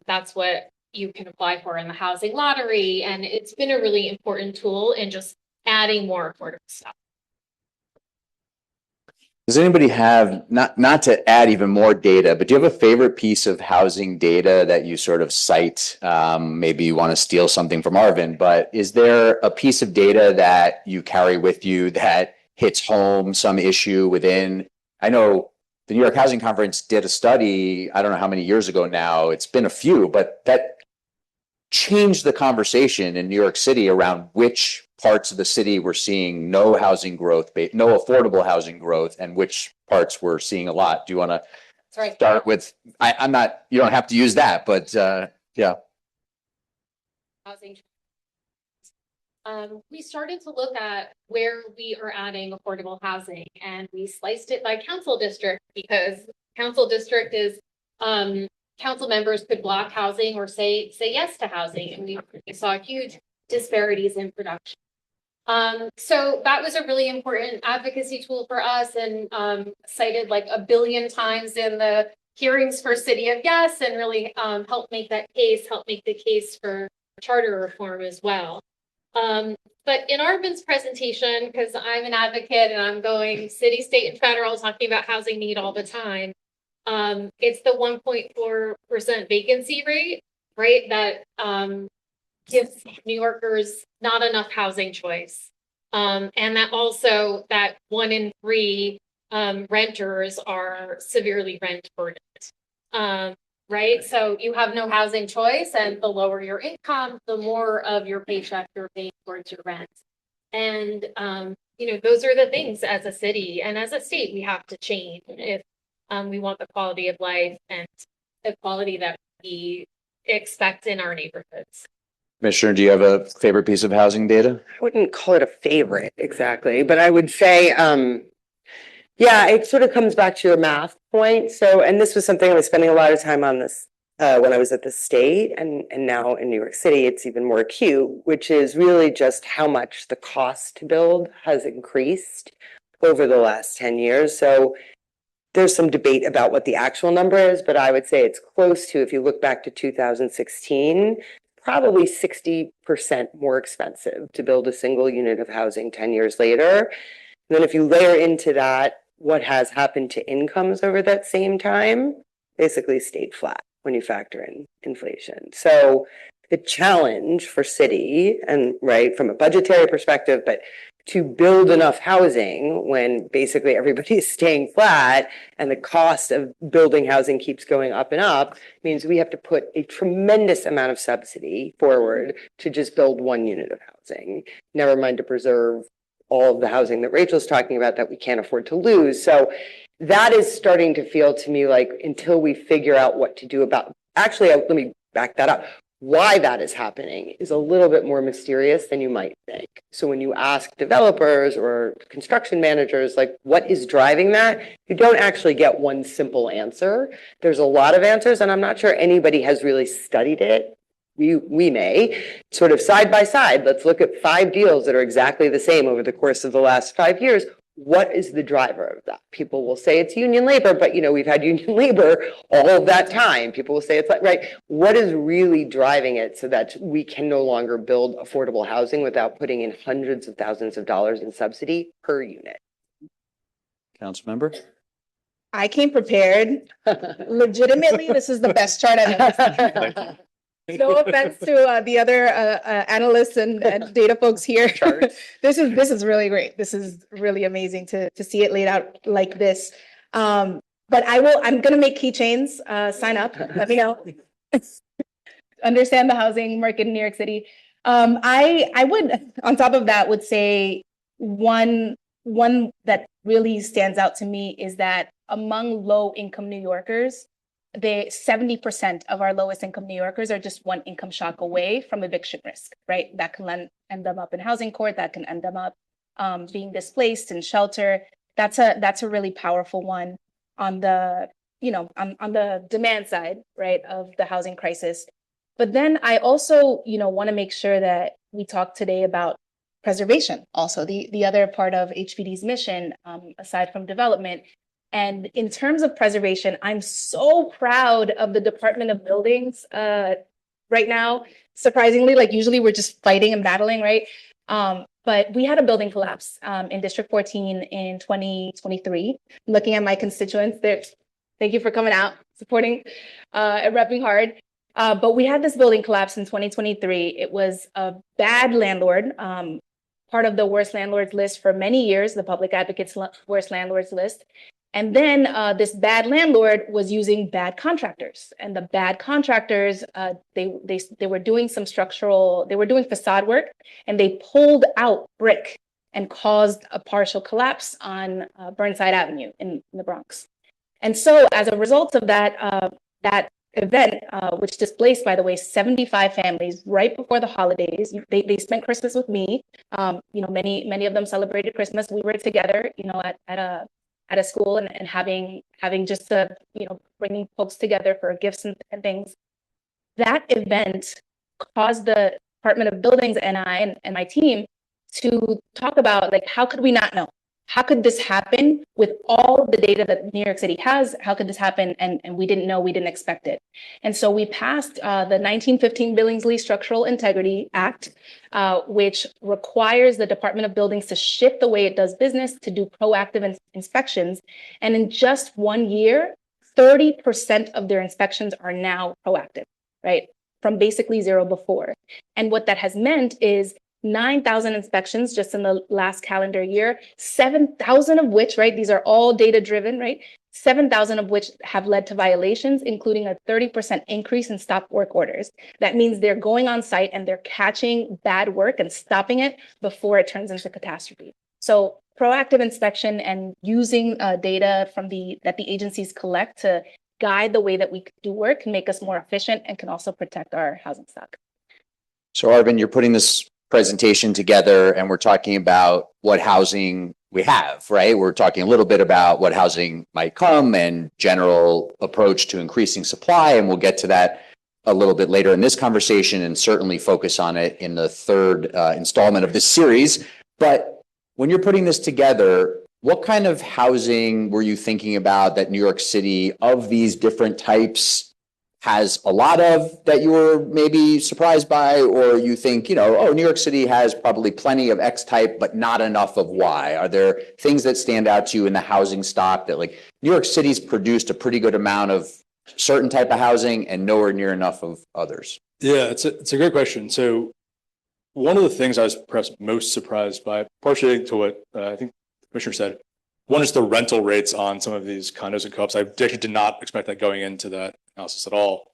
that's what you can apply for in the housing lottery. And it's been a really important tool in just adding more affordable stuff. Does anybody have, not to add even more data, but do you have a favorite piece of housing data that you sort of cite? Maybe you want to steal something from Arvin, but is there a piece of data that you carry with you that hits home some issue within? I know the New York Housing Conference did a study, I don't know how many years ago now, it's been a few, but that changed the conversation in New York City around which parts of the city were seeing no housing growth, no affordable housing growth, and which parts were seeing a lot. Do you want to start with, I'm not, you don't have to use that, but yeah. Housing. We started to look at where we are adding affordable housing, and we sliced it by council district, because council district is council members could block housing or say yes to housing, and we saw huge disparities in production. So that was a really important advocacy tool for us, and cited like 1 billion times in the hearings for City of Yes, and really helped make the case for charter reform as well. But in Arvin's presentation, because I'm an advocate and I'm going city, state, and federal talking about housing need all the time, it's the 1.4% vacancy rate, right? That gives New Yorkers not enough housing choice. And that also that 1 in 3 renters are severely rent burdened. Right? So you have no housing choice, and the lower your income, the more of your paycheck you're paying towards your rent. And, those are the things as a city and as a state we have to change if we want the quality of life and the quality that we expect in our neighborhoods. Commissioner, do you have a favorite piece of housing data? I wouldn't call it a favorite exactly, but I would say, yeah, it sort of comes back to your math point. So, and this was something I was spending a lot of time on this when I was at the state, and now in New York City, it's even more acute, which is really just how much the cost to build has increased over the last 10 years. So there's some debate about what the actual number is, but I would say it's close to, if you look back to 2016, probably 60% more expensive to build a single unit of housing 10 years later. And then if you layer into that what has happened to incomes over that same time, basically stayed flat when you factor in inflation. So the challenge for city, and right from a budgetary perspective, but to build enough housing when basically everybody is staying flat and the cost of building housing keeps going up and up, means we have to put a tremendous amount of subsidy forward to just build 1 unit of housing, never mind to preserve all of the housing that Rachel's talking about that we can't afford to lose. So that is starting to feel to me like, until we figure out what to do about, actually, let me back that up. Why that is happening is a little bit more mysterious than you might think. So when you ask developers or construction managers, like, what is driving that, you don't actually get one simple answer. There's a lot of answers, and I'm not sure anybody has really studied it. We may sort of side by side. Let's look at 5 deals that are exactly the same over the course of the last 5 years. What is the driver of that? People will say it's union labor, but we've had union labor all of that time. People will say it's like, right. What is really driving it so that we can no longer build affordable housing without putting in hundreds of thousands of dollars in subsidy per unit? Council member? I came prepared. Legitimately, this is the best chart I've ever seen. No offense to the other analysts and data folks here. This is really great. This is really amazing to see it laid out like this. But I'm going to make keychains. Sign up. Let me know. Understand the housing market in New York City. I would, on top of that, would say one that really stands out to me is that among low income New Yorkers, 70% of our lowest income New Yorkers are just one income shock away from eviction risk, right? That can end them up in housing court, that can end them up being displaced in shelter. That's a really powerful one on the, on the demand side, right, of the housing crisis. But then I also, want to make sure that we talk today about preservation, also the other part of HPD's mission, aside from development. And in terms of preservation, I'm so proud of the Department of Buildings right now. Surprisingly, like usually we're just fighting and battling, right? But we had a building collapse in District 14 in 2023. Looking at my constituents there, thank you for coming out, supporting and repping hard. But we had this building collapse in 2023. It was a bad landlord, part of the worst landlords list for many years, the Public Advocates worst landlords list. And then this bad landlord was using bad contractors, and the bad contractors, they were doing they were doing facade work, and they pulled out brick and caused a partial collapse on Burnside Avenue in the Bronx. And so as a result of that, that event, which displaced, by the way, 75 families right before the holidays, they spent Christmas with me. Many of them celebrated Christmas. We were together, at a school and having just bringing folks together for gifts and things. That event caused the Department of Buildings and I and my team to talk about, like, how could we not know? How could this happen with all the data that New York City has? How could this happen? And we didn't know, we didn't expect it. And so we passed the 1915 Billingsley Structural Integrity Act, which requires the Department of Buildings to shift the way it does business, to do proactive inspections. And in just 1 year, 30% of their inspections are now proactive, right? From basically zero before. And what that has meant is 9,000 inspections just in the last calendar year, 7,000 of which, right, these are all data driven, right? 7,000 of which have led to violations, including a 30% increase in stop work orders. That means they're going on site and they're catching bad work and stopping it before it turns into catastrophe. So proactive inspection and using data from that the agencies collect to guide the way that we do work can make us more efficient and can also protect our housing stock. So Arvin, you're putting this presentation together and we're talking about what housing we have, right? We're talking a little bit about what housing might come and general approach to increasing supply. And we'll get to that a little bit later in this conversation and certainly focus on it in the third installment of this series. But when you're putting this together, what kind of housing were you thinking about that New York City of these different types has a lot of that you were maybe surprised by, or you think, New York City has probably plenty of X type, but not enough of Y? Are there things that stand out to you in the housing stock that, like, New York City's produced a pretty good amount of certain type of housing and nowhere near enough of others? Yeah, it's a great question. So one of the things I was perhaps most surprised by, partially to what I think the commissioner said, one is the rental rates on some of these condos and co-ops. I actually did not expect that going into that analysis at all.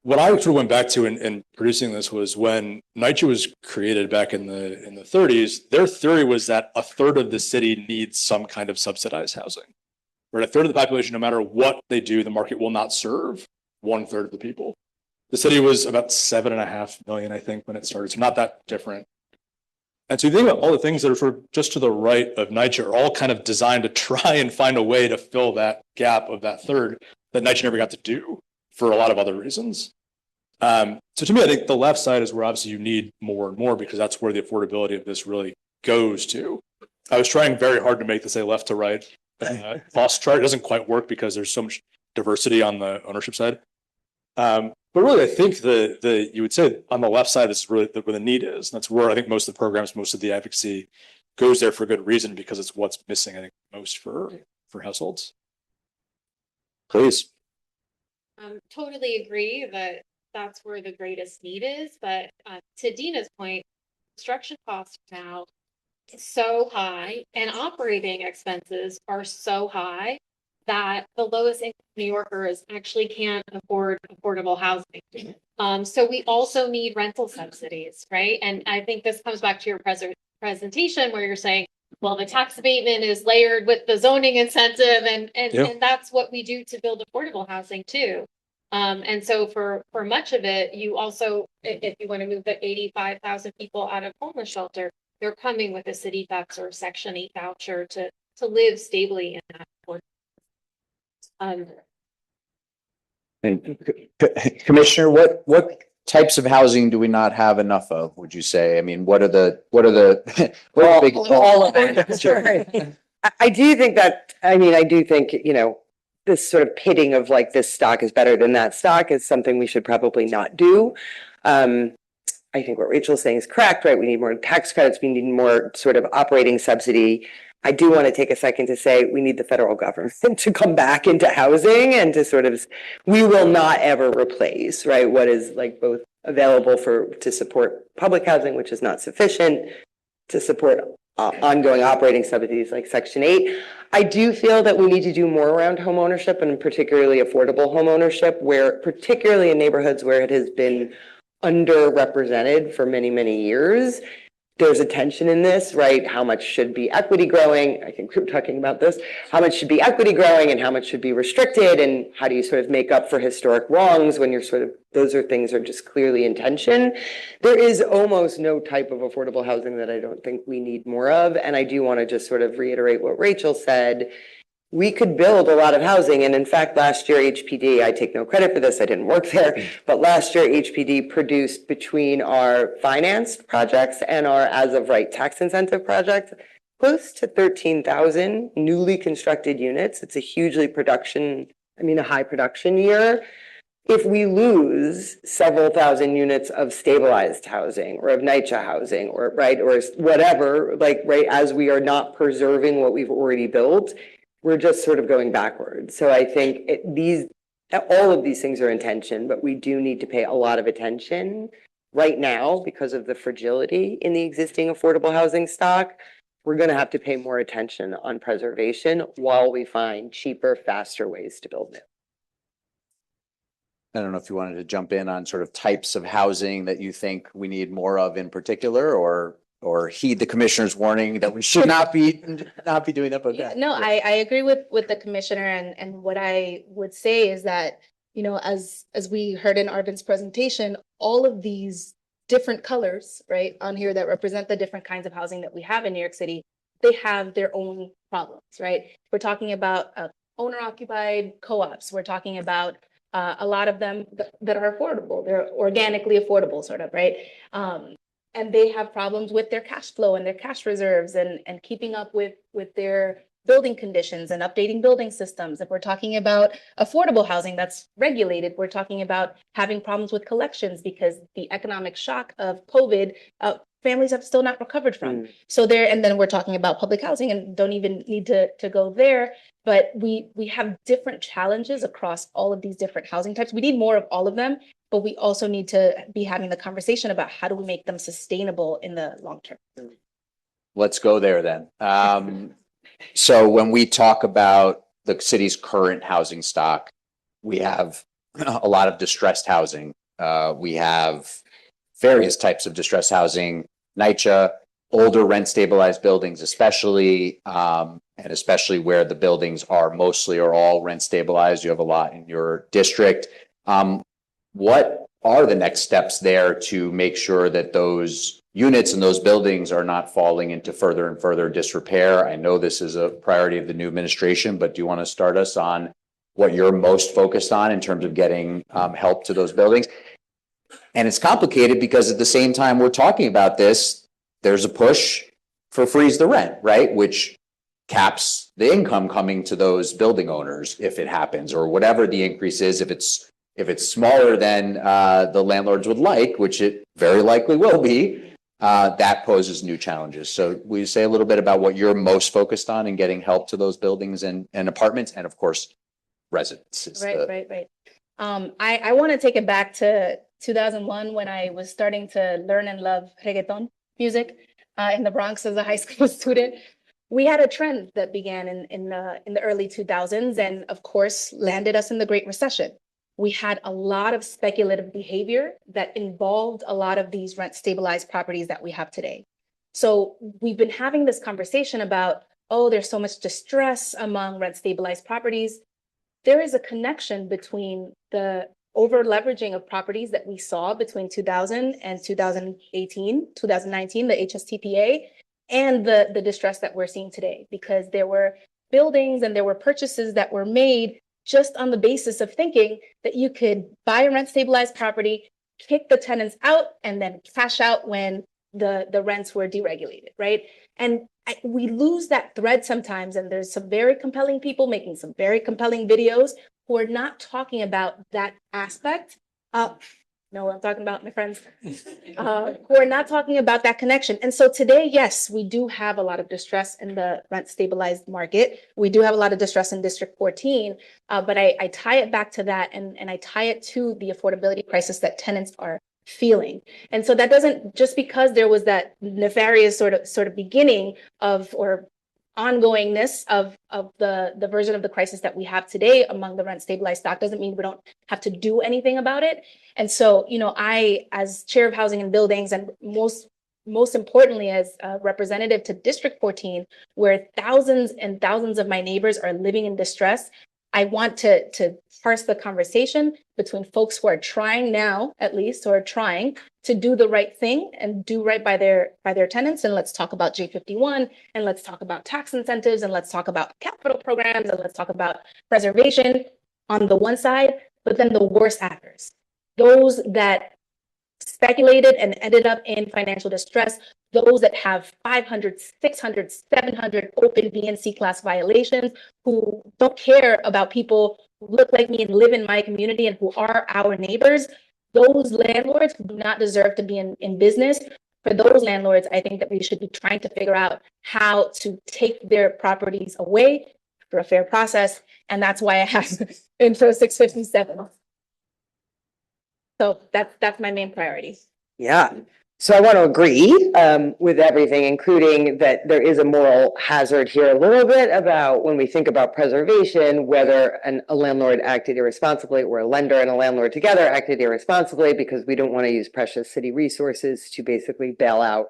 What I sort of went back to in producing this was when NYCHA was created back in the 30s, their theory was that a third of the city needs some kind of subsidized housing. Right? A third of the population, no matter what they do, the market will not serve 1/3 of the people. The city was about 7.5 million, I think, when it started. So not that different. And so you think about all the things that are sort of just to the right of NYCHA are all kind of designed to try and find a way to fill that gap of that third that NYCHA never got to do for a lot of other reasons. So to me, I think the left side is where obviously you need more and more because that's where the affordability of this really goes to. I was trying very hard to make this a left to right cost chart. It doesn't quite work because there's so much diversity on the ownership side. But really, I think you would say on the left side is really where the need is. That's where I think most of the programs, most of the advocacy goes there for good reason because it's what's missing, I think, most for households. Please. Totally agree that that's where the greatest need is. But to Dina's point, construction costs now is so high and operating expenses are so high that the lowest income New Yorkers actually can't afford affordable housing. So we also need rental subsidies, right? And I think this comes back to your presentation where you're saying, well, the tax abatement is layered with the zoning incentive and that's what we do to build affordable housing too. And so for much of it, you also, if you want to move the 85,000 people out of homeless shelter, they're coming with a city tax or Section 8 voucher to live stably in that affordable. Commissioner, what types of housing do we not have enough of, would you say? I mean, what are the big all of it. Sure. I do think that, I do think, this sort of pitting of like this stock is better than that stock is something we should probably not do. I think what Rachel's saying is correct, right? We need more tax credits. We need more sort of operating subsidy. I do want to take a second to say we need the federal government to come back into housing and to sort of, we will not ever replace, right, what is like both available to support public housing, which is not sufficient, to support ongoing operating subsidies like Section 8. I do feel that we need to do more around home ownership and particularly affordable home ownership, where particularly in neighborhoods where it has been underrepresented for many, many years. There's a tension in this, right? How much should be equity growing? I think we were talking about this. How much should be equity growing and how much should be restricted? And how do you sort of make up for historic wrongs when you're sort of, those are things are just clearly in tension. There is almost no type of affordable housing that I don't think we need more of. And I do want to just sort of reiterate what Rachel said. We could build a lot of housing. And in fact, last year, HPD, I take no credit for this, I didn't work there, but last year, HPD produced between our financed projects and our as of right tax incentive projects, close to 13,000 newly constructed units. It's a hugely a high production year. If we lose several thousand units of stabilized housing or of NYCHA housing or whatever, as we are not preserving what we've already built, we're just sort of going backwards. So I think all of these things are in tension, but we do need to pay a lot of attention right now because of the fragility in the existing affordable housing stock. We're going to have to pay more attention on preservation while we find cheaper, faster ways to build new. I don't know if you wanted to jump in on sort of types of housing that you think we need more of in particular, or heed the commissioner's warning that we should not be doing that. But no, I agree with the commissioner, and what I would say is that, as we heard in Arvin's presentation, all of these different colors, right, on here that represent the different kinds of housing that we have in New York City, they have their own problems, right? We're talking about owner-occupied co-ops. We're talking about a lot of them that are affordable. They're organically affordable, sort of, right? And they have problems with their cash flow and their cash reserves and keeping up with their building conditions and updating building systems. If we're talking about affordable housing that's regulated, we're talking about having problems with collections because the economic shock of COVID, families have still not recovered from. So and then we're talking about public housing and don't even need to go there. But we have different challenges across all of these different housing types. We need more of all of them, but we also need to be having the conversation about how do we make them sustainable in the long term. Let's go there then. So when we talk about the city's current housing stock, we have a lot of distressed housing. We have various types of distressed housing, NYCHA, older rent stabilized buildings, especially, and especially where the buildings are mostly or all rent stabilized. You have a lot in your district. What are the next steps there to make sure that those units and those buildings are not falling into further and further disrepair? I know this is a priority of the new administration, but do you want to start us on what you're most focused on in terms of getting help to those buildings? And it's complicated because at the same time we're talking about this, there's a push for freeze the rent, right? Which caps the income coming to those building owners if it happens, or whatever the increase is. If it's smaller than the landlords would like, which it very likely will be, that poses new challenges. So will you say a little bit about what you're most focused on in getting help to those buildings and apartments, and of course, residents? Right. I want to take it back to 2001 when I was starting to learn and love reggaeton music in the Bronx as a high school student. We had a trend that began in the early 2000s and of course landed us in the Great Recession. We had a lot of speculative behavior that involved a lot of these rent stabilized properties that we have today. So we've been having this conversation about, oh, there's so much distress among rent stabilized properties. There is a connection between the over leveraging of properties that we saw between 2000 and 2019, the HSTPA, and the distress that we're seeing today, because there were buildings and there were purchases that were made just on the basis of thinking that you could buy a rent stabilized property, kick the tenants out, and then cash out when the rents were deregulated, right? And we lose that thread sometimes, and there's some very compelling people making some very compelling videos who are not talking about that aspect. Know what I'm talking about, my friends, who are not talking about that connection. And so today, yes, we do have a lot of distress in the rent stabilized market. We do have a lot of distress in District 14, but I tie it back to that, and I tie it to the affordability crisis that tenants are feeling. And so that doesn't, just because there was that nefarious sort of beginning of, or ongoingness of the version of the crisis that we have today among the rent stabilized stock, doesn't mean we don't have to do anything about it. And so, you know, I, as chair of housing and buildings, and most importantly as a representative to District 14, where thousands and thousands of my neighbors are living in distress, I want to parse the conversation between folks who are trying now, at least, or trying to do the right thing and do right by their tenants. And let's talk about J51, and let's talk about tax incentives, and let's talk about capital programs, and let's talk about preservation on the one side, but then the worst actors, those that speculated and ended up in financial distress, those that have 500, 600, 700 open B and C class violations, who don't care about people who look like me and live in my community and who are our neighbors. Those landlords do not deserve to be in business. For those landlords, I think that we should be trying to figure out how to take their properties away through a fair process. And that's why I have Intro 657. So that's my main priority. Yeah. So I want to agree with everything, including that there is a moral hazard here a little bit about when we think about preservation, whether a landlord acted irresponsibly or a lender and a landlord together acted irresponsibly, because we don't want to use precious city resources to basically bail out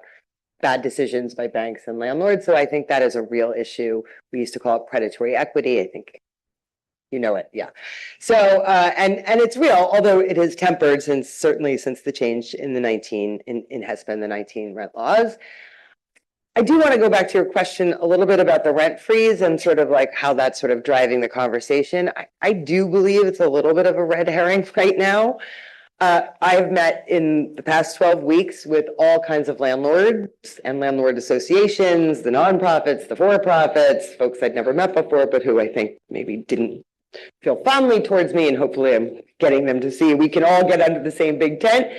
bad decisions by banks and landlords. So I think that is a real issue. We used to call it predatory equity. I think you know it, yeah. So and it's real, although it is tempered since the change in the 19 rent laws. I do want to go back to your question a little bit about the rent freeze and sort of like how that's sort of driving the conversation. I do believe it's a little bit of a red herring right now. I have met in the past 12 weeks with all kinds of landlords and landlord associations, the nonprofits, the for-profits, folks I'd never met before, but who I think maybe didn't feel fondly towards me, and hopefully I'm getting them to see we can all get under the same big tent.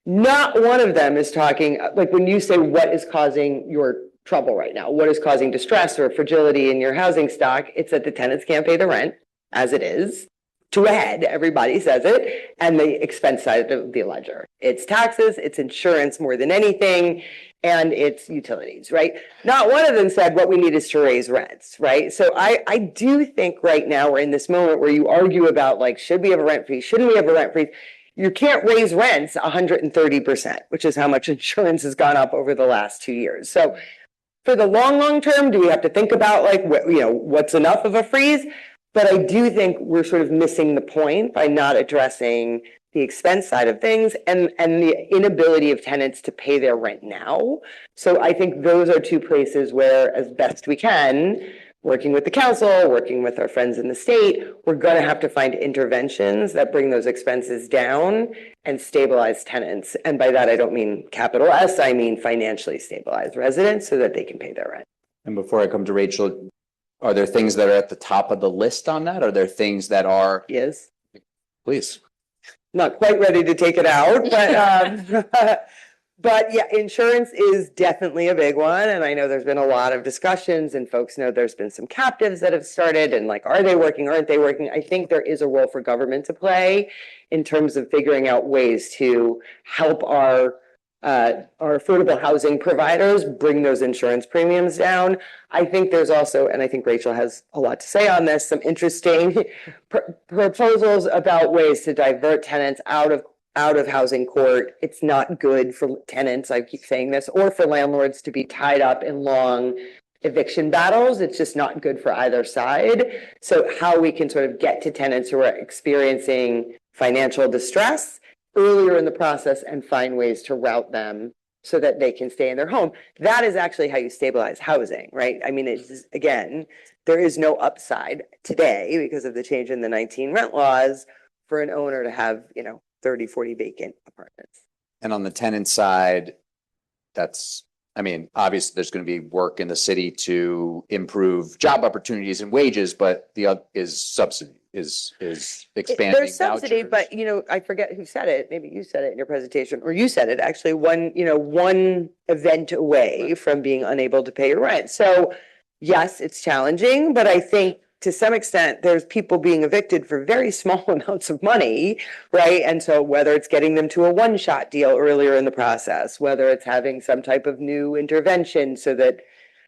Not one of them is talking, like when you say what is causing your trouble right now, what is causing distress or fragility in your housing stock, it's that the tenants can't pay the rent as it is. To a head, everybody says it, and the expense side of the ledger. It's taxes, it's insurance more than anything, and it's utilities, right? Not one of them said what we need is to raise rents, right? So I do think right now we're in this moment where you argue about like, should we have a rent freeze? Shouldn't we have a rent freeze? You can't raise rents 130%, which is how much insurance has gone up over the last 2 years. So for the long term, do we have to think about like, what's enough of a freeze? But I do think we're sort of missing the point by not addressing the expense side of things and the inability of tenants to pay their rent now. So I think those are two places where, as best we can, working with the council, working with our friends in the state, we're going to have to find interventions that bring those expenses down and stabilize tenants. And by that, I don't mean capital S, I mean financially stabilize residents so that they can pay their rent. And before I come to Rachel, are there things that are at the top of the list on that? Are there things that are, Yes. please? Not quite ready to take it out, but but yeah, insurance is definitely a big one. And I know there's been a lot of discussions and folks know there's been some captives that have started and like, are they working? Aren't they working? I think there is a role for government to play in terms of figuring out ways to help our affordable housing providers bring those insurance premiums down. I think there's also, and I think Rachel has a lot to say on this, some interesting proposals about ways to divert tenants out of housing court. It's not good for tenants, I keep saying this, or for landlords to be tied up in long eviction battles. It's just not good for either side. So how we can sort of get to tenants who are experiencing financial distress earlier in the process and find ways to route them so that they can stay in their home. That is actually how you stabilize housing, right? I mean, it's again, there is no upside today because of the change in the 19 rent laws for an owner to have, 30, 40 vacant apartments. And on the tenant side, that's, I mean, obviously there's going to be work in the city to improve job opportunities and wages, but the other is subsidy, is expanding. There's subsidy, vouchers. but I forget who said it. Maybe you said it in your presentation, or you said it actually. One event away from being unable to pay your rent. So yes, it's challenging, but I think to some extent there's people being evicted for very small amounts of money, right? And so whether it's getting them to a one-shot deal earlier in the process, whether it's having some type of new intervention so that,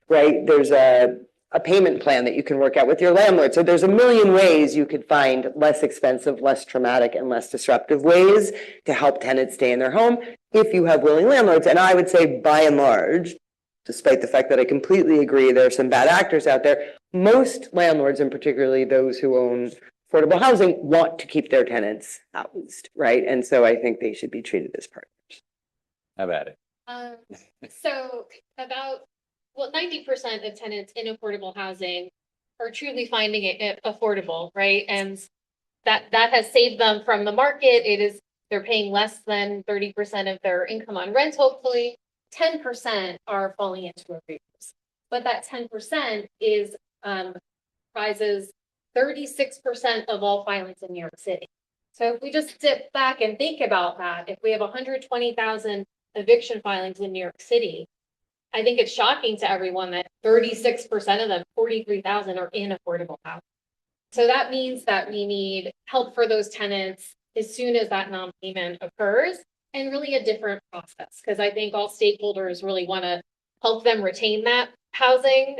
right, there's a payment plan that you can work out with your landlord. So there's a million ways you could find less expensive, less traumatic, and less disruptive ways to help tenants stay in their home if you have willing landlords. And I would say by and large, despite the fact that I completely agree there are some bad actors out there, most landlords, and particularly those who own affordable housing, want to keep their tenants housed, right? And so I think they should be treated as partners. How about it? So about 90% of tenants in affordable housing are truly finding it affordable, right? And that has saved them from the market. They're paying less than 30% of their income on rent, hopefully. 10% are falling into arrears. But that 10% is comprises 36% of all filings in New York City. So if we just step back and think about that, if we have 120,000 eviction filings in New York City, I think it's shocking to everyone that 36% of them, 43,000, are in affordable housing. So that means that we need help for those tenants as soon as that non-payment occurs, and really a different process, because I think all stakeholders really want to help them retain that housing,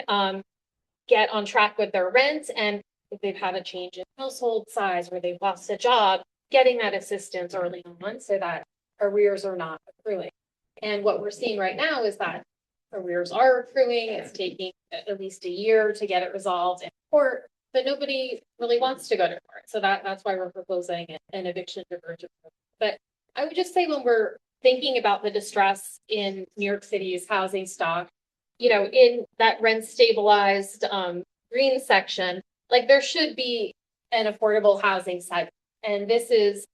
get on track with their rent, and if they've had a change in household size or they've lost a job, getting that assistance early on so that arrears are not accruing. And what we're seeing right now is that arrears are accruing. It's taking at least a year to get it resolved in court, but nobody really wants to go to court. So that's why we're proposing an eviction diversion. But I would just say when we're thinking about the distress in New York City's housing stock, in that rent stabilized green section, like there should be an affordable housing segment. And this is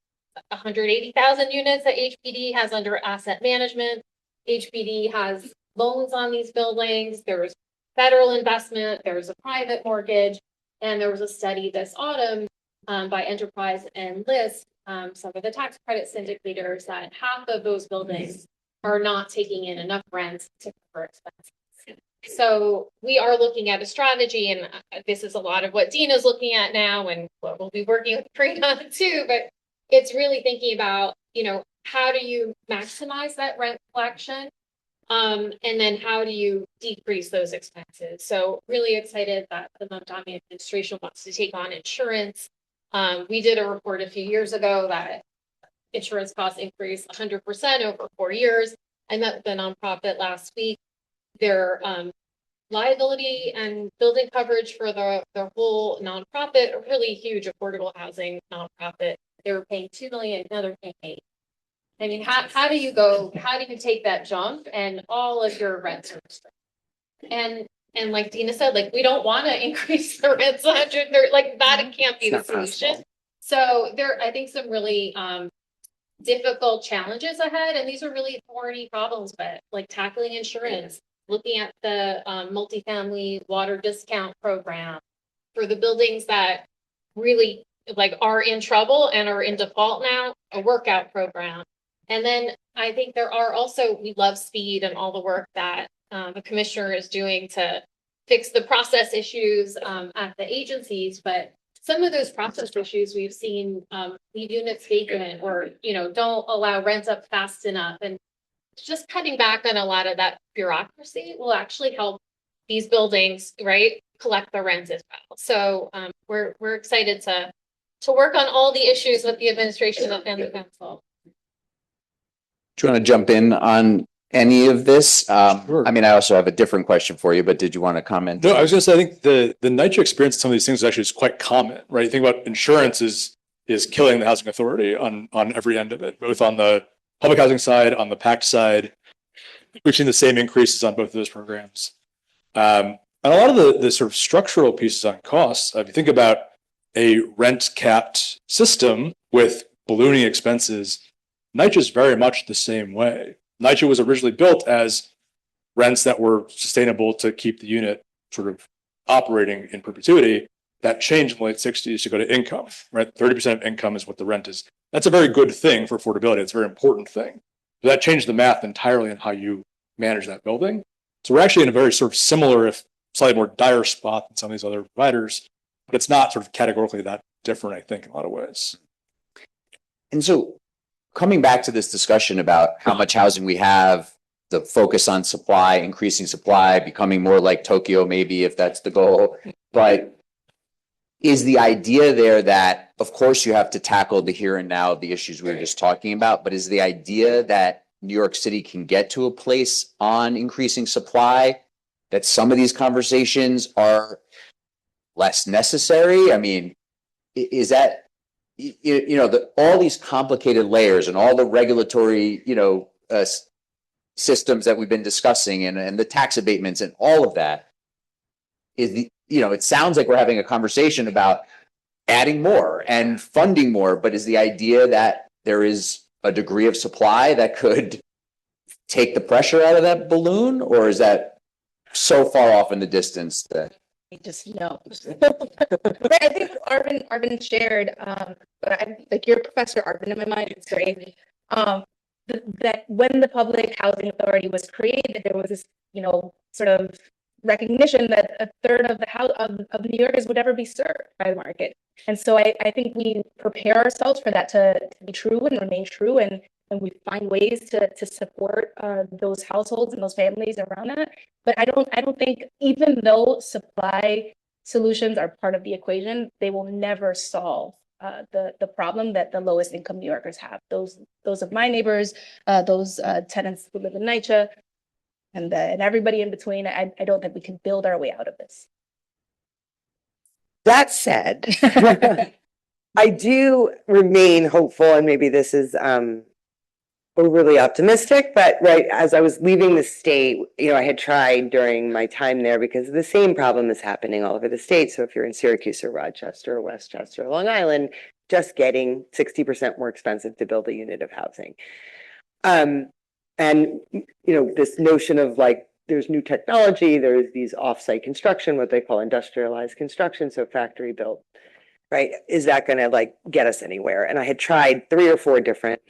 180,000 units that HPD has under asset management. HPD has loans on these buildings. There's federal investment. There's a private mortgage. And there was a study this autumn by Enterprise and List, some of the tax credit syndicators, that half of those buildings are not taking in enough rent to cover expenses. So we are looking at a strategy, and this is a lot of what Dina's looking at now and what we'll be working with Karina too, but it's really thinking about, how do you maximize that rent collection? And then how do you decrease those expenses? So really excited that the Mamdani administration wants to take on insurance. We did a report a few years ago that insurance costs increased 100% over 4 years. I met with the nonprofit last week. They're liability and building coverage for the whole nonprofit, a really huge affordable housing nonprofit. They were paying 2 million, now they're paying 8. I mean, how do you take that jump and all of your rents are restricted? And like Dina said, like, we don't want to increase the rents 100, like that can't be the solution. So there, I think some really difficult challenges ahead, and these are really thorny problems, but like tackling insurance, looking at the multifamily water discount program for the buildings that really like are in trouble and are in default now, a workout program. And then I think there are also, we love speed and all the work that the commissioner is doing to fix the process issues at the agencies, but some of those process issues we've seen leave units vacant or, don't allow rents up fast enough. And just cutting back on a lot of that bureaucracy will actually help these buildings, right, collect the rents as well. So we're excited to work on all the issues with the administration and the council. Do you want to jump in on any of this? Sure. I mean, I also have a different question for you, but did you want to comment? No, I was going to say, I think the NYCHA experience in some of these things is actually quite common, right? You think about insurance is killing the housing authority on every end of it, both on the public housing side, on the PACT side. We've seen the same increases on both of those programs. And a lot of the sort of structural pieces on costs, if you think about a rent capped system with ballooning expenses, NYCHA is very much the same way. NYCHA was originally built as rents that were sustainable to keep the unit sort of operating in perpetuity. That changed in the late 60s to go to income, right? 30% of income is what the rent is. That's a very good thing for affordability. It's a very important thing. So that changed the math entirely on how you manage that building. So we're actually in a very sort of similar, if slightly more dire spot than some of these other providers, but it's not sort of categorically that different, I think, in a lot of ways. And so coming back to this discussion about how much housing we have, the focus on supply, increasing supply, becoming more like Tokyo, maybe, if that's the goal. But is the idea there that, of course, you have to tackle the here and now of the issues we were just talking about, but is the idea that New York City can get to a place on increasing supply, that some of these conversations are less necessary? I mean, is that, all these complicated layers and all the regulatory, systems that we've been discussing and the tax abatements and all of that is it sounds like we're having a conversation about adding more and funding more, but is the idea that there is a degree of supply that could take the pressure out of that balloon, or is that so far off in the distance that just know. I think Arvin shared, but like your Professor Arvin in my mind, it's great. That when the Public Housing Authority was created, there was this, sort of recognition that a third of the house of New Yorkers would ever be served by the market. And so I think we prepare ourselves for that to be true and remain true, and we find ways to support those households and those families around that. But I don't think, even though supply solutions are part of the equation, they will never solve the problem that the lowest income New Yorkers have. Those of my neighbors, those tenants who live in NYCHA, and everybody in between. I don't think we can build our way out of this. That said, I do remain hopeful, and maybe this is overly optimistic, but right as I was leaving the state, I had tried during my time there, because the same problem is happening all over the state. So if you're in Syracuse or Rochester or Westchester or Long Island, just getting 60% more expensive to build a unit of housing. And this notion of like, there's new technology, there's these offsite construction, what they call industrialized construction, so factory built, right? Is that going to like get us anywhere? And I had tried 3 or 4 different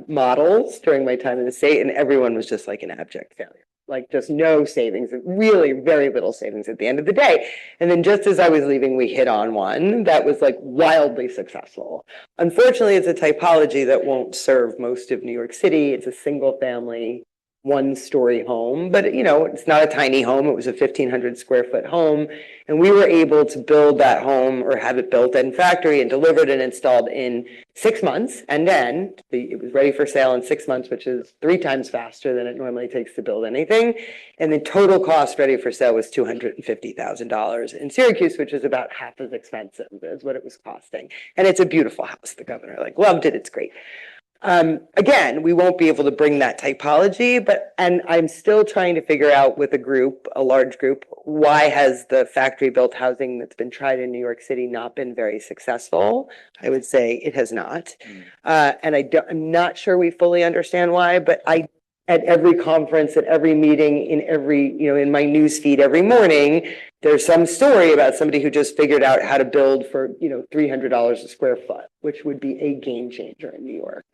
models during my time in the state, and everyone was just like an abject failure. Like just no savings, really very little savings at the end of the day. And then just as I was leaving, we hit on one that was like wildly successful. Unfortunately, it's a typology that won't serve most of New York City. It's a single family one-story home, but it's not a tiny home. It was a 1,500 square foot home. And we were able to build that home or have it built in factory and delivered and installed in 6 months. And then it was ready for sale in 6 months, which is 3 times faster than it normally takes to build anything. And the total cost ready for sale was $250,000 in Syracuse, which is about half as expensive as what it was costing. And it's a beautiful house. The governor loved it. It's great. Again, we won't be able to bring that typology, and I'm still trying to figure out with a large group, why has the factory built housing that's been tried in New York City not been very successful? I would say it has not. And I'm not sure we fully understand why, but at every conference, at every meeting, in my news feed every morning, there's some story about somebody who just figured out how to build for, $300 a square foot, which would be a game changer in New York.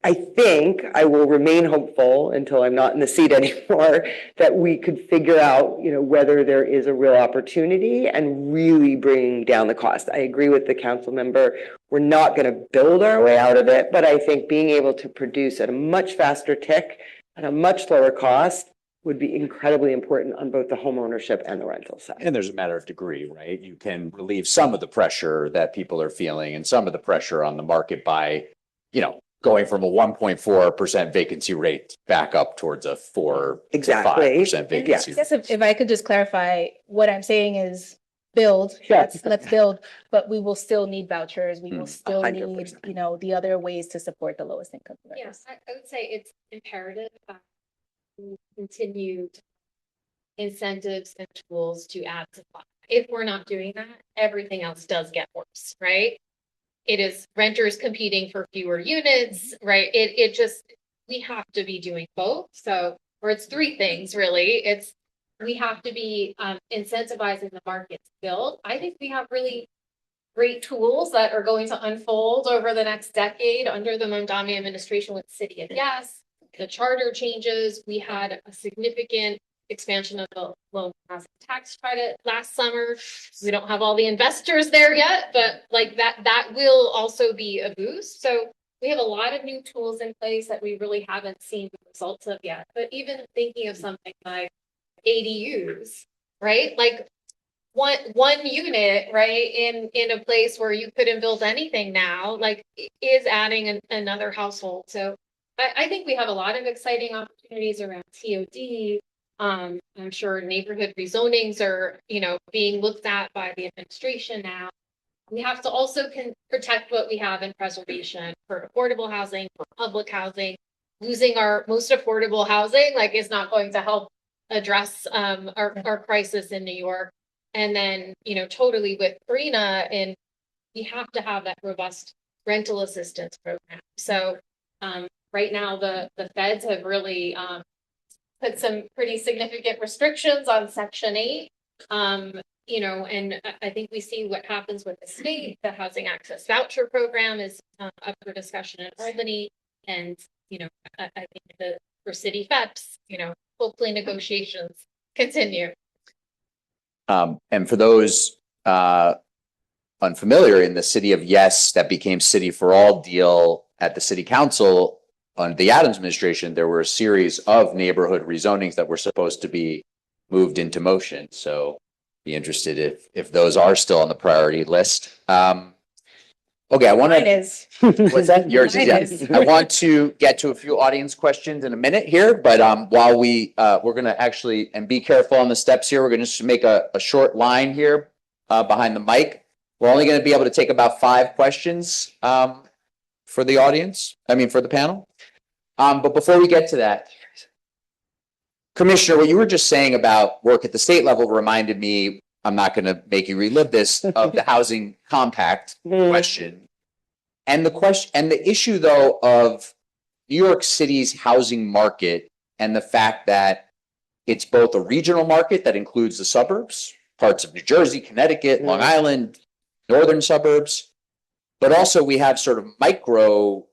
I think I will remain hopeful until I'm not in the seat anymore that we could figure out, whether there is a real opportunity and really bring down the cost. I agree with the council member. We're not going to build our way out of it, but I think being able to produce at a much faster tick at a much lower cost would be incredibly important on both the home ownership and the rental side. And there's a matter of degree, right? You can relieve some of the pressure that people are feeling and some of the pressure on the market by, going from a 1.4% vacancy rate back up towards a 4 to 5% vacancy. Yes, if I could just clarify, what I'm saying is build, let's build, but we will still need vouchers. We will still 100%. need, the other ways to support the lowest income. Yes, I would say it's imperative to continue incentives and tools to add supply. If we're not doing that, everything else does get worse, right? It is renters competing for fewer units, right? It just, we have to be doing both. So, or it's 3 things really. We have to be incentivizing the market to build. I think we have really great tools that are going to unfold over the next decade under the Mamdani administration with City of Yes, the charter changes. We had a significant expansion of the low housing tax credit last summer. We don't have all the investors there yet, but that will also be a boost. So we have a lot of new tools in place that we really haven't seen the results of yet. But even thinking of something like ADUs, right? Like one unit, right, in a place where you couldn't build anything now, is adding another household. So I think we have a lot of exciting opportunities around TOD. I'm sure neighborhood rezonings are, being looked at by the administration now. We have to also protect what we have in preservation for affordable housing, for public housing. Losing our most affordable housing, is not going to help address our crisis in New York. And then, totally with Karina, and we have to have that robust rental assistance program. So right now, the feds have really put some pretty significant restrictions on Section 8. And I think we see what happens with the state. The housing access voucher program is up for discussion in Albany. And, I think for city FEPs, hopefully negotiations continue. And for those unfamiliar, in the City of Yes that became City for All deal at the City Council under the Adams administration, there were a series of neighborhood rezonings that were supposed to be moved into motion. So be interested if those are still on the priority list. Okay, I want to. Mine is. What's that? Yours is, Mine yes. is. I want to get to a few audience questions in a minute here, but while we're going to actually, and be careful on the steps here, we're going to just make a short line here behind the mic. We're only going to be able to take about 5 questions for the audience, for the panel. But before we get to that, Commissioner, what you were just saying about work at the state level reminded me, I'm not going to make you relive this, of the housing compact question. And the issue, though, of New York City's housing market and the fact that it's both a regional market that includes the suburbs, parts of New Jersey, Connecticut, Long Island, northern suburbs, but also we have sort of micro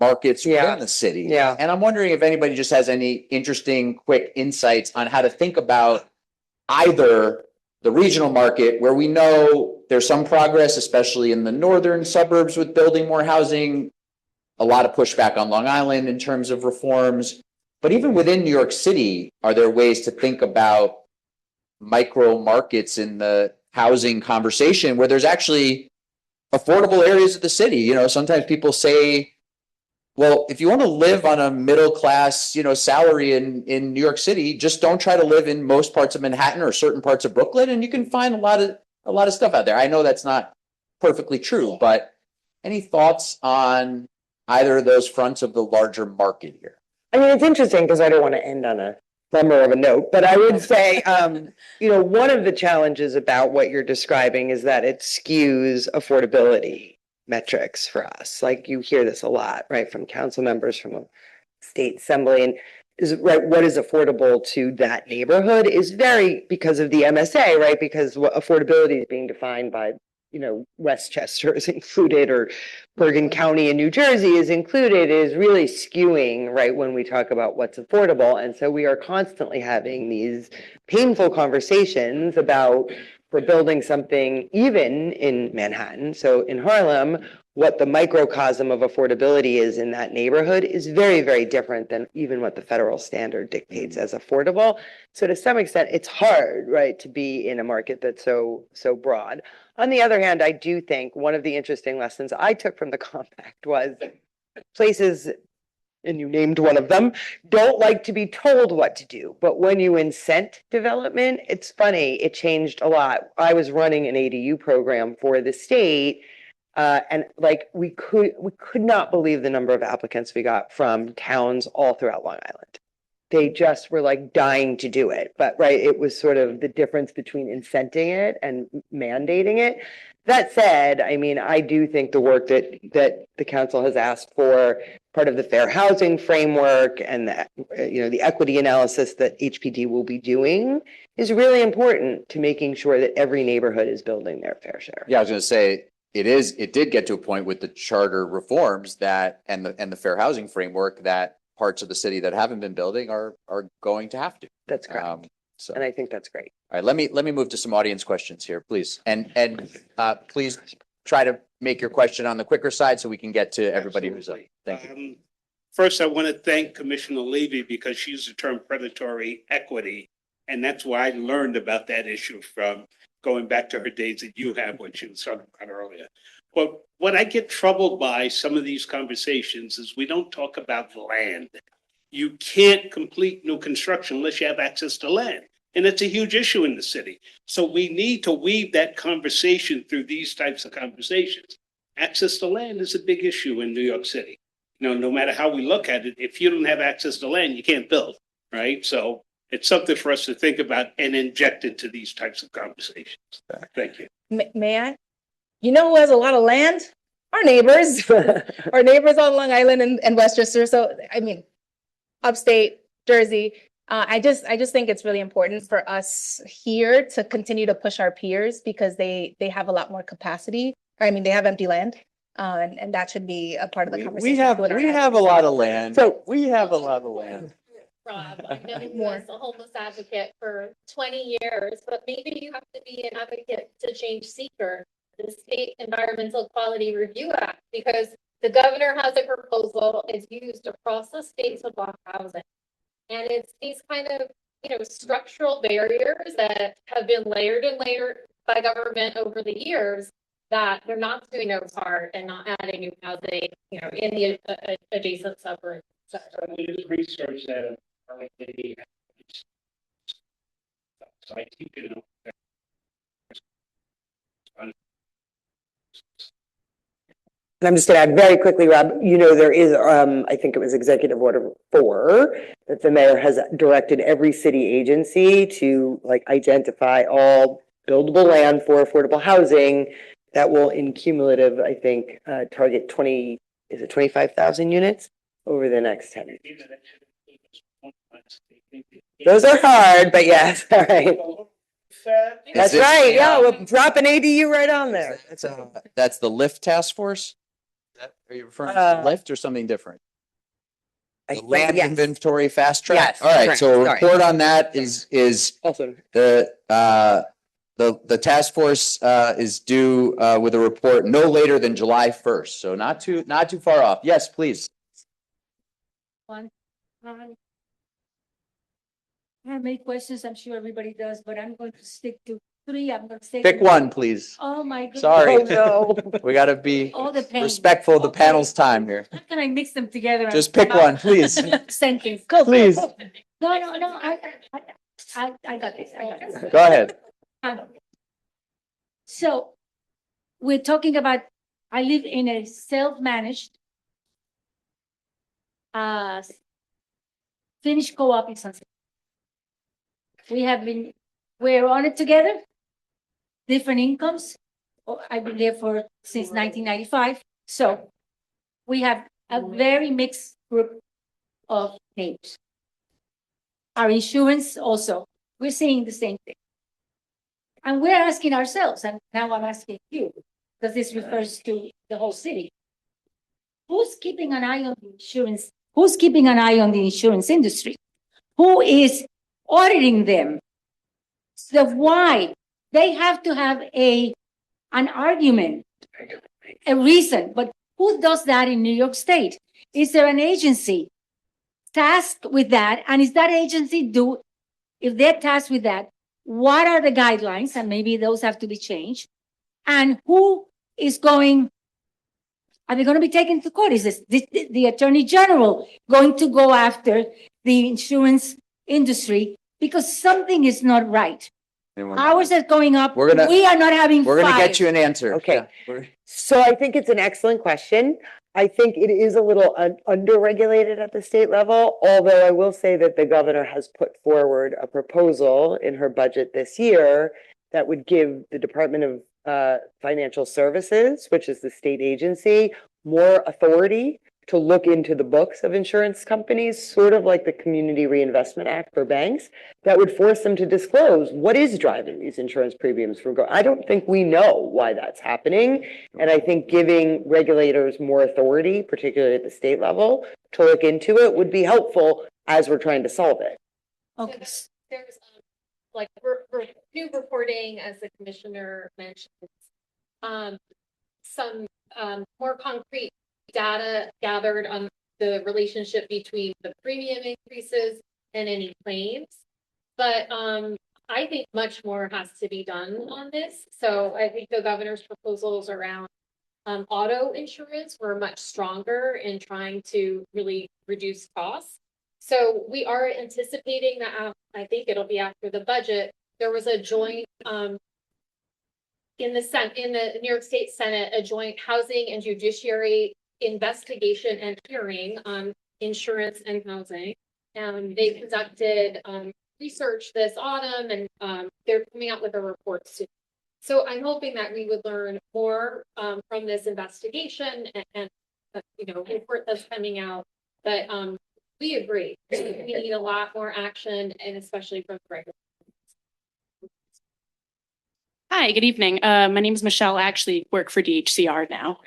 markets within the city. Yeah. And I'm wondering if anybody just has any interesting, quick insights on how to think about either the regional market, where we know there's some progress, especially in the northern suburbs with building more housing, a lot of pushback on Long Island in terms of reforms, But even within New York City, are there ways to think about micro markets in the housing conversation where there's actually affordable areas of the city? You know, sometimes people say, well, if you want to live on a middle class, you know, salary in New York City, just don't try to live in most parts of Manhattan or certain parts of Brooklyn, and you can find a lot of stuff out there. I know that's not perfectly true, but any thoughts on either of those fronts of the larger market here? I mean, it's interesting because I don't want to end on a bummer of a note, but I would say, you know, one of the challenges about what you're describing is that it skews affordability metrics for us. Like you hear this a lot, right, from council members, from a state assembly, and is right. What is affordable to that neighborhood is very because of the MSA, right? Because what affordability is being defined by, you know, Westchester is included, or Bergen County in New Jersey is included, is really skewing, right, when we talk about what's affordable. And so we are constantly having these painful conversations about, for building something even in Manhattan, so in Harlem, what the microcosm of affordability is in that neighborhood is very, very different than even what the federal standard dictates as affordable. So to some extent, it's hard, right, to be in a market that's so broad. On the other hand, I do think one of the interesting lessons I took from the compact was places, and you named one of them, don't like to be told what to do. But when you incent development, it's funny, it changed a lot. I was running an ADU program for the state, and like we could not believe the number of applicants we got from towns all throughout Long Island. They just were like dying to do it. But right, it was sort of the difference between incenting it and mandating it. That said, I mean, I do think the work that the council has asked for, part of the fair housing framework and the, you know, the equity analysis that HPD will be doing is really important to making sure that every neighborhood is building their fair share. Yeah, I was going to say it did get to a point with the charter reforms that and the fair housing framework that parts of the city that haven't been building are going to have to. That's correct. So, and I think that's great. All right, let me move to some audience questions here, please. And please try to make your question on the quicker side so we can get to everybody who's up. Thank you. First, I want to thank Commissioner Levy because she used the term predatory equity. And that's why I learned about that issue from going back to her days at UHAB, which she was talking about earlier. But what I get troubled by some of these conversations is we don't talk about land. You can't complete new construction unless you have access to land. And it's a huge issue in the city. So we need to weave that conversation through these types of conversations. Access to land is a big issue in New York City. You know, no matter how we look at it, if you don't have access to land, you can't build, right? So it's something for us to think about and inject into these types of conversations. Thank you. May I? You know who has a lot of land? Our neighbors. Our neighbors on Long Island and Westchester. So, I mean, upstate Jersey. I just think it's really important for us here to continue to push our peers because they have a lot more capacity. I mean, they have empty land, and that should be a part of the conversation. We have a lot of land. So we have a lot of land. Rob, I've known you as a homeless advocate for 20 years, but maybe you have to be an advocate to change seeker, the State Environmental Quality Review Act, because the governor has a proposal, it's used across the state to block housing. And it's these kind of, you know, structural barriers that have been layered and layered by government over the years that they're not doing their part and not adding new housing, you know, in the adjacent suburbs. So we did research that. So I think, you know, And I'm just going to add very quickly, Rob, you know, there is, I think it was Executive Order 4 that the mayor has directed every city agency to like identify all buildable land for affordable housing that will in cumulative, I think, target 25,000 units over the next 10 years. Those are hard, but yes, all right. That's right. Yeah, we'll drop an ADU right on there. That's the LIFT task force? Are you referring to LIFT or something different? The land inventory fast track? Yes. All right, correct. so a Sorry. report on that is Also, the task force is due with a report no later than July 1st. So not too far off. Yes, please. I have many questions. I'm sure everybody does, but I'm going to stick to three. I'm going to say. Pick one, please. Oh, my goodness. Sorry. Oh, no. We gotta be All the pain. respectful of the Okay. panel's time here. How can I mix them together? Just pick one, please. Sentence. Go. Please. No, I got this. I got this. Go ahead. So we're talking about, I live in a self-managed Finnish co-op in Sunset. We're on it together, different incomes. I've been there since 1995. So we have a very mixed group of neighbors. Our insurance also, we're seeing the same thing. And we're asking ourselves, and now I'm asking you, because this refers to the whole city. Who's keeping an eye on the insurance? Who's keeping an eye on the insurance industry? Who is auditing them? So why? They have to have an argument, a reason, but who does that in New York State? Is there an agency tasked with that? And is that agency if they're tasked with that, what are the guidelines? And maybe those have to be changed. And who is are they going to be taken to court? Is this the Attorney General going to go after the insurance industry? Because something is not right. Ours is going up. We are not having We're gonna five. get you an answer. Okay. Yeah. So I think it's an excellent question. I think it is a little underregulated at the state level, although I will say that the governor has put forward a proposal in her budget this year that would give the Department of Financial Services, which is the state agency, more authority to look into the books of insurance companies, sort of like the Community Reinvestment Act for banks, that would force them to disclose what is driving these insurance premiums from I don't think we know why that's happening. And I think giving regulators more authority, particularly at the state level, to look into it would be helpful as we're trying to solve it. Okay. There's like new reporting, as the commissioner mentioned, some more concrete data gathered on the relationship between the premium increases and any claims. But I think much more has to be done on this. So I think the governor's proposals around auto insurance were much stronger in trying to really reduce costs. So we are anticipating that, I think it'll be after the budget, there was a joint in the New York State Senate, a joint housing and judiciary investigation and hearing on insurance and housing. And they conducted research this autumn, and they're coming out with a report soon. So I'm hoping that we would learn more from this investigation and report that's coming out. But we agree, we need a lot more action, and especially from the regulators. Hi, good evening. My name is Michelle. I actually work for DHCR now.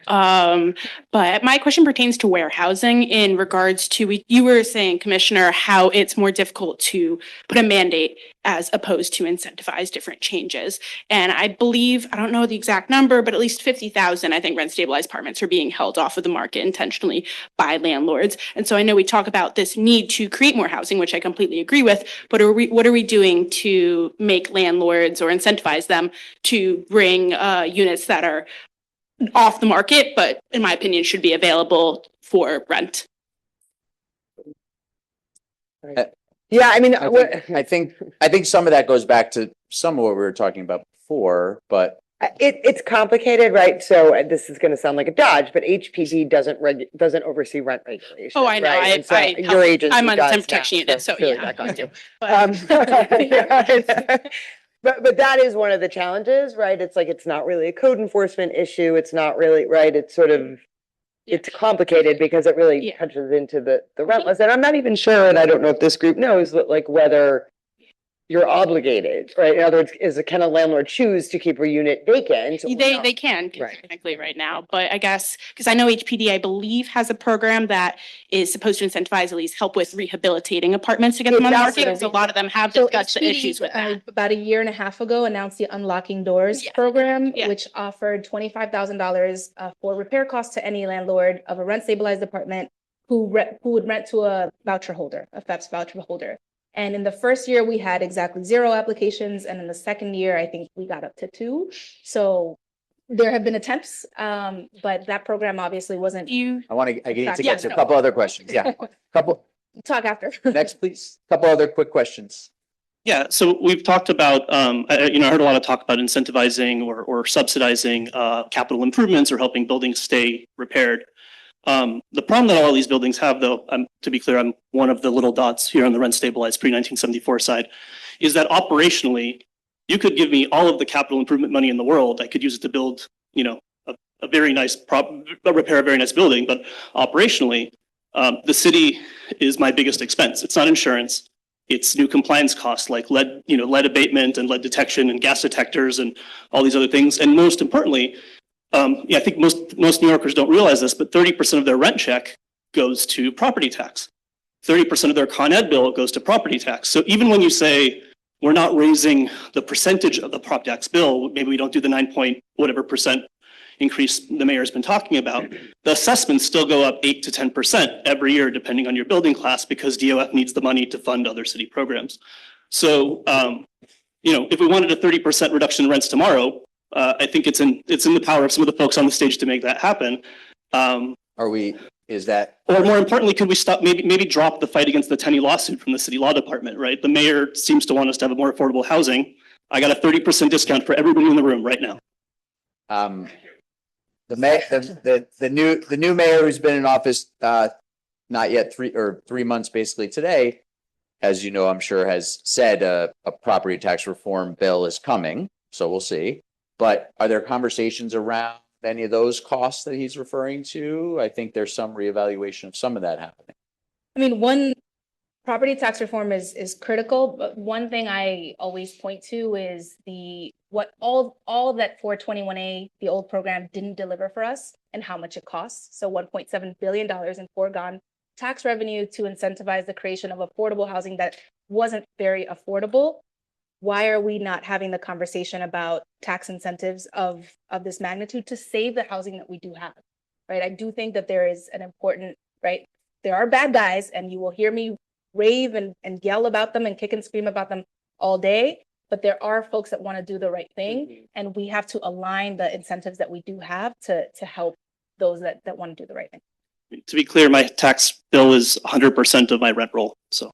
But my question pertains to warehousing in regards to, you were saying, Commissioner, how it's more difficult to put a mandate as opposed to incentivize different changes. And I believe, I don't know the exact number, but at least 50,000, I think, rent stabilized apartments are being held off of the market intentionally by landlords. And so I know we talk about this need to create more housing, which I completely agree with, but what are we doing to make landlords or incentivize them to bring units that are off the market, but in my opinion, should be available for rent? Yeah, I mean, I think some of that goes back to some of what we were talking about before, but it's complicated, right? So this is going to sound like a dodge, but HPD doesn't oversee rent regulation. Oh, I know. Right? And so I'm your agency on the does temp protection now, unit, so clearly yeah. that got you. But But that is one of the challenges, right? It's like, it's not really a code enforcement issue. It's not really, right? It's sort of, it's complicated because it really touches into the rentless. And I'm not even sure, and I don't know if this group knows, but like whether you're obligated, right? In other words, can a landlord choose to keep a unit vacant? They can technically right now, but I guess because I know HPD, I believe, has a program that is supposed to incentivize, at least help with rehabilitating apartments to get them on the market, because a lot of them have discussed the issues with that. About a year and a half ago, announced the Unlocking Doors program, which offered $25,000 for repair costs to any landlord of a rent stabilized apartment who would rent to a voucher holder, a FEPS voucher holder. And in the first year, we had exactly 0 applications. And in the second year, I think we got up to 2. So there have been attempts, but that program obviously wasn't. I need to get to a couple other questions. Yeah. Talk after. Next, please. Couple other quick questions. Yeah, so we've talked about, I heard a lot of talk about incentivizing or subsidizing capital improvements or helping buildings stay repaired. The problem that all these buildings have, though, to be clear, I'm one of the little dots here on the rent stabilized pre-1974 side, is that operationally, you could give me all of the capital improvement money in the world. I could use it to build, a very nice repair a very nice building, but operationally, the city is my biggest expense. It's not insurance. It's new compliance costs like lead abatement and lead detection and gas detectors and all these other things. And most importantly, I think most New Yorkers don't realize this, but 30% of their rent check goes to property tax. 30% of their Con Ed bill goes to property tax. So even when you say we're not raising the percentage of the prop tax bill, maybe we don't do the 9% increase the mayor's been talking about, the assessments still go up 8 to 10% every year, depending on your building class, because DOF needs the money to fund other city programs. So, if we wanted a 30% reduction in rents tomorrow, I think it's in the power of some of the folks on the stage to make that happen. Or more importantly, could we stop, maybe drop the fight against the Tenney lawsuit from the city law department, right? The mayor seems to want us to have a more affordable housing. I got a 30% discount for everybody in the room right now. The new mayor who's been in office, not yet 3 months basically today, as you know, I'm sure has said a property tax reform bill is coming. So we'll see. But are there conversations around any of those costs that he's referring to? I think there's some reevaluation of some of that happening. I mean, one property tax reform is critical, but one thing I always point to is all that 421A, the old program, didn't deliver for us and how much it costs. So $1.7 billion in foregone tax revenue to incentivize the creation of affordable housing that wasn't very affordable. Why are we not having the conversation about tax incentives of this magnitude to save the housing that we do have, right? I do think that there is an important, right? There are bad guys, and you will hear me rave and yell about them and kick and scream about them all day, but there are folks that want to do the right thing, and we have to align the incentives that we do have to help those that want to do the right thing. To be clear, my tax bill is 100% of my rent roll, so.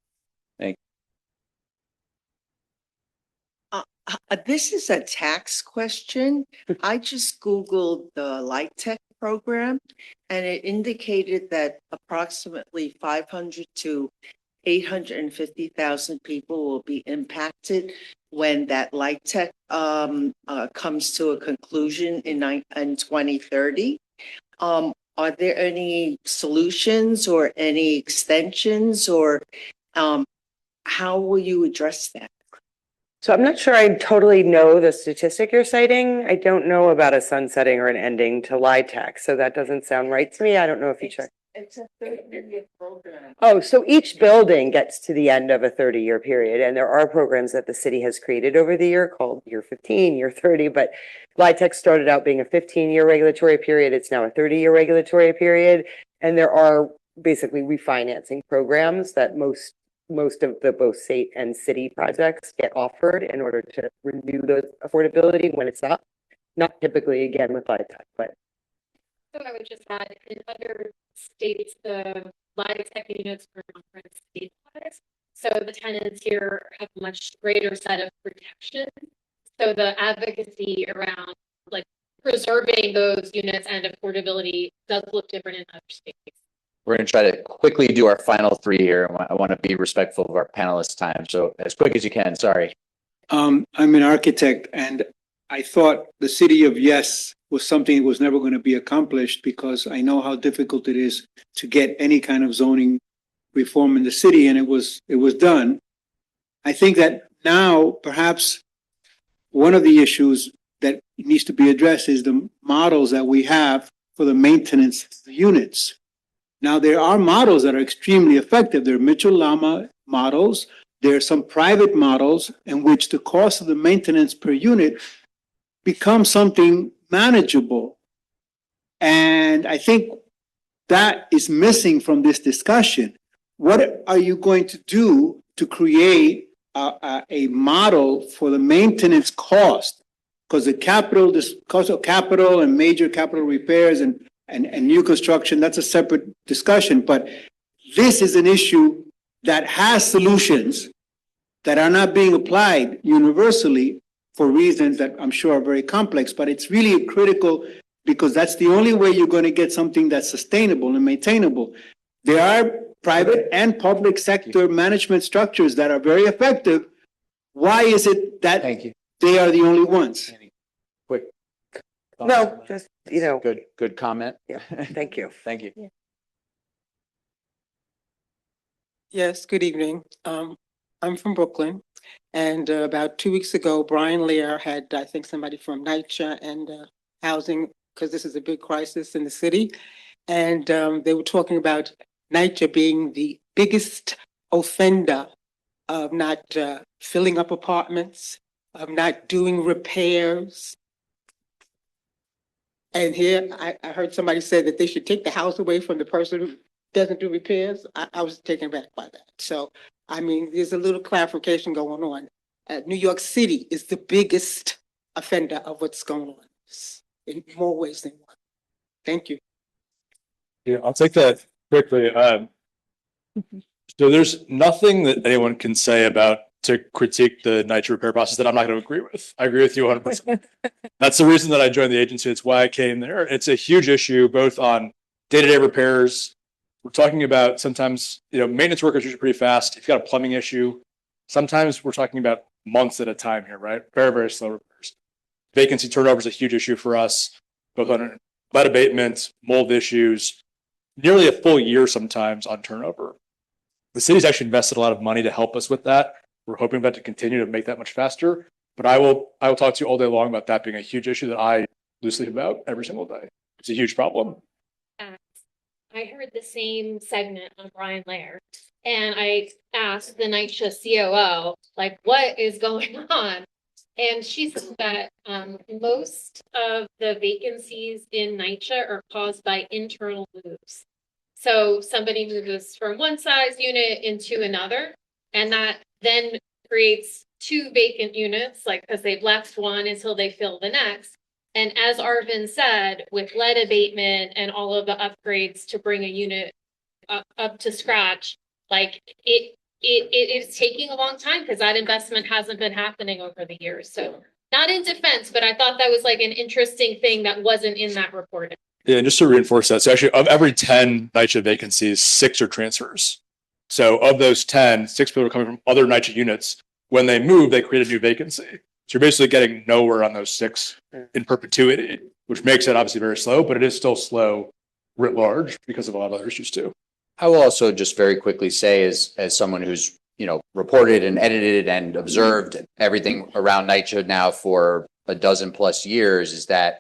This is a tax question. I just Googled the Light Tech program, and it indicated that approximately 500 to 850,000 people will be impacted when that Light Tech comes to a conclusion in 2030. Are there any solutions or any extensions, or how will you address that? So I'm not sure I totally know the statistic you're citing. I don't know about a sunsetting or an ending to LIHTC, so that doesn't sound right to me. I don't know if you checked. It's a 30-year program. Oh, so each building gets to the end of a 30-year period, and there are programs that the city has created over the year called year 15, year 30, but LIHTC started out being a 15-year regulatory period. It's now a 30-year regulatory period, and there are basically refinancing programs that most of the both state and city projects get offered in order to renew the affordability when it's up. Not typically again with LIHTC, but. So I would just add, in other states, the LIHTC units are not stabilized. So the tenants here have a much greater set of protection. So the advocacy around like preserving those units and affordability does look different in other states. We're going to try to quickly do our final three here. I want to be respectful of our panelists' time. So as quick as you can, sorry. I'm an architect, and I thought the city of yes was something that was never going to be accomplished because I know how difficult it is to get any kind of zoning reform in the city, and it was done. I think that now perhaps one of the issues that needs to be addressed is the models that we have for the maintenance of the units. Now, there are models that are extremely effective. There are Mitchell-Lama models. There are some private models in which the cost of the maintenance per unit becomes something manageable. And I think that is missing from this discussion. What are you going to do to create a model for the maintenance cost. Because the capital, this cost of capital and major capital repairs and new construction, that's a separate discussion. But this is an issue that has solutions that are not being applied universally for reasons that I'm sure are very complex, but it's really critical because that's the only way you're going to get something that's sustainable and maintainable. There are private and public sector management structures that are very effective. Why is it that they are the only ones? Quick. No, just, Good comment. Yeah, thank you. Thank you. Yes, good evening. I'm from Brooklyn, and about 2 weeks ago, Brian Lear had, I think, somebody from NYCHA and housing, because this is a big crisis in the city, and they were talking about NYCHA being the biggest offender of not filling up apartments, of not doing repairs. And here, I heard somebody say that they should take the house away from the person who doesn't do repairs. I was taken back by that. So, I mean, there's a little clarification going on. New York City is the biggest offender of what's going on in more ways than one. Thank you. Yeah, I'll take that quickly. So there's nothing that anyone can say about to critique the NYCHA repair process that I'm not going to agree with. I agree with you 100%. That's the reason that I joined the agency. It's why I came there. It's a huge issue, both on day-to-day repairs. We're talking about sometimes, maintenance work is usually pretty fast. If you've got a plumbing issue, sometimes we're talking about months at a time here, right? Very, very slow repairs. Vacancy turnover is a huge issue for us, both on lead abatement, mold issues, nearly a full year sometimes on turnover. The city's actually invested a lot of money to help us with that. We're hoping that to continue to make that much faster. But I will talk to you all day long about that being a huge issue that I lose sleep about every single day. It's a huge problem. I heard the same segment on Brian Lair, and I asked the NYCHA COO, like, what is going on? And she said that most of the vacancies in NYCHA are caused by internal moves. So somebody moves from one size unit into another, and that then creates two vacant units, like because they've left one until they fill the next. And as Arvin said, with lead abatement and all of the upgrades to bring a unit up to scratch, like it is taking a long time because that investment hasn't been happening over the years. So not in defense, but I thought that was like an interesting thing that wasn't in that report. Yeah, and just to reinforce that, so actually of every 10 NYCHA vacancies, 6 are transfers. So of those 10, 6 people are coming from other NYCHA units. When they move, they create a new vacancy. So you're basically getting nowhere on those 6 in perpetuity, which makes it obviously very slow, but it is still slow writ large because of a lot of other issues too. I will also just very quickly say, as someone who's reported and edited and observed everything around NYCHA now for a dozen plus years, is that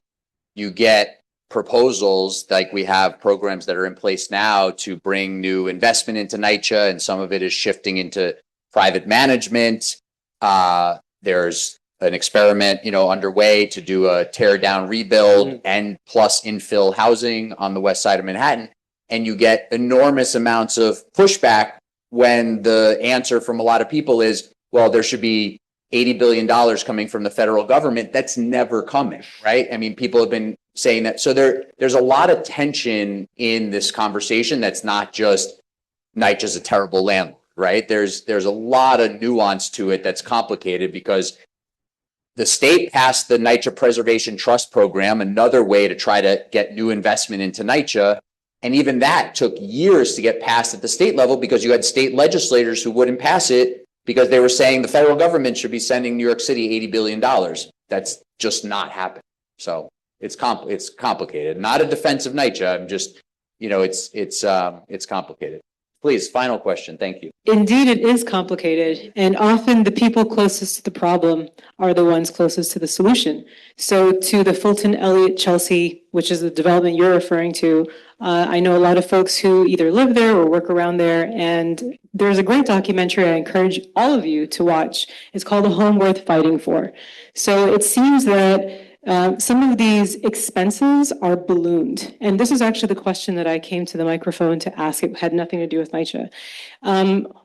you get proposals like we have programs that are in place now to bring new investment into NYCHA, and some of it is shifting into private management. There's an experiment, underway to do a tear down rebuild and plus infill housing on the west side of Manhattan. And you get enormous amounts of pushback when the answer from a lot of people is, well, there should be $80 billion coming from the federal government. That's never coming, right? I mean, people have been saying that. So there's a lot of tension in this conversation. That's not just NYCHA's a terrible landlord, right? There's a lot of nuance to it that's complicated because the state passed the NYCHA Preservation Trust Program, another way to try to get new investment into NYCHA. And even that took years to get passed at the state level because you had state legislators who wouldn't pass it because they were saying the federal government should be sending New York City $80 billion. That's just not happening. So it's complicated. Not a defense of NYCHA. I'm just, it's complicated. Please, final question. Thank you. Indeed, it is complicated. And often the people closest to the problem are the ones closest to the solution. So to the Fulton Elliott Chelsea, which is the development you're referring to, I know a lot of folks who either live there or work around there. And there's a great documentary I encourage all of you to watch. It's called A Home Worth Fighting For. So it seems that Some of these expenses are ballooned. And this is actually the question that I came to the microphone to ask. It had nothing to do with NYCHA.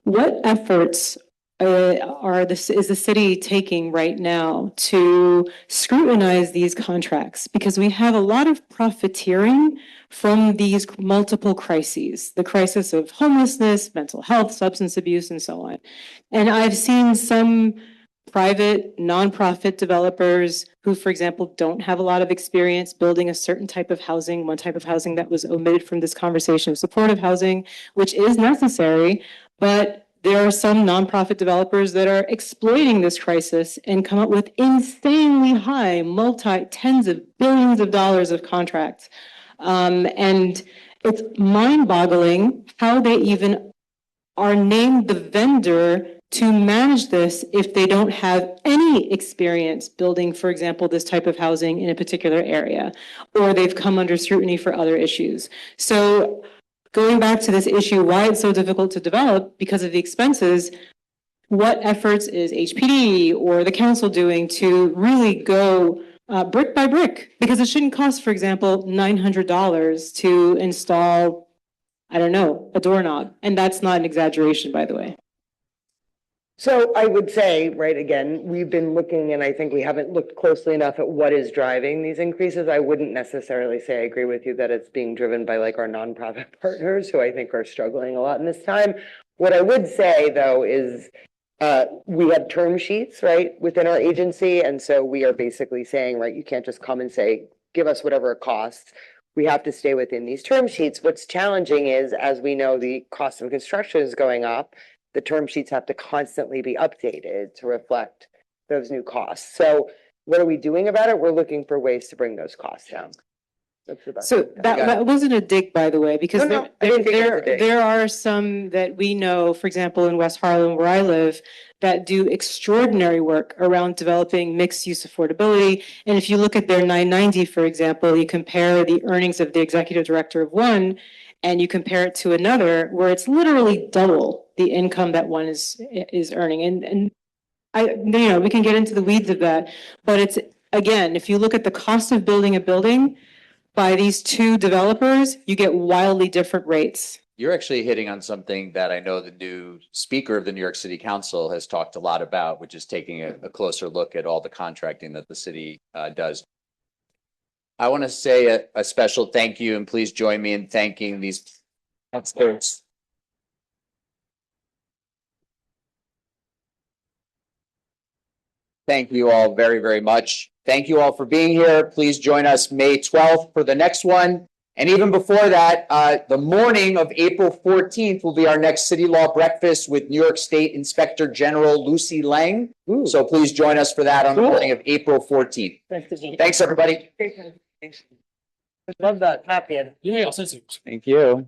What efforts is the city taking right now to scrutinize these contracts? Because we have a lot of profiteering from these multiple crises, the crisis of homelessness, mental health, substance abuse, and so on. And I've seen some private nonprofit developers who, for example, don't have a lot of experience building a certain type of housing, one type of housing that was omitted from this conversation, supportive housing, which is necessary, but there are some nonprofit developers that are exploiting this crisis and come up with insanely high, tens of billions of dollars of contracts. And it's mind-boggling how they even are named the vendor to manage this if they don't have any experience building, for example, this type of housing in a particular area, or they've come under scrutiny for other issues. So going back to this issue, why it's so difficult to develop because of the expenses, what efforts is HPD or the council doing to really go brick by brick? Because it shouldn't cost, for example, $900 to install, I don't know, a doorknob. And that's not an exaggeration, by the way. So I would say, right, again, we've been looking, and I think we haven't looked closely enough at what is driving these increases. I wouldn't necessarily say I agree with you that it's being driven by like our nonprofit partners who I think are struggling a lot in this time. What I would say though is we have term sheets, right, within our agency. And so we are basically saying, right, you can't just come and say, give us whatever it costs. We have to stay within these term sheets. What's challenging is, as we know, the cost of construction is going up. The term sheets have to constantly be updated to reflect those new costs. So what are we doing about it? We're looking for ways to bring those costs down. So that wasn't a dig, by the way, because there are some that we know, for example, in West Harlem, where I live, that do extraordinary work around developing mixed use affordability. And if you look at their 990, for example, you compare the earnings of the executive director of one, and you compare it to another, where it's literally double the income that one is earning. And we can get into the weeds of that, but it's, again, if you look at the cost of building a building by these two developers, you get wildly different rates. You're actually hitting on something that I know the new speaker of the New York City Council has talked a lot about, which is taking a closer look at all the contracting that the city does. I want to say a special thank you, and please join me in thanking these experts. Thank you all very, very much. Thank you all for being here. Please join us May 12th for the next one. And even before that, the morning of April 14th will be our next city law breakfast with New York State Inspector General Lucy Lang. So please join us for that on the morning of April 14th. Thanks, everybody. Love that. Happy. Yeah, I'll send you. Thank you.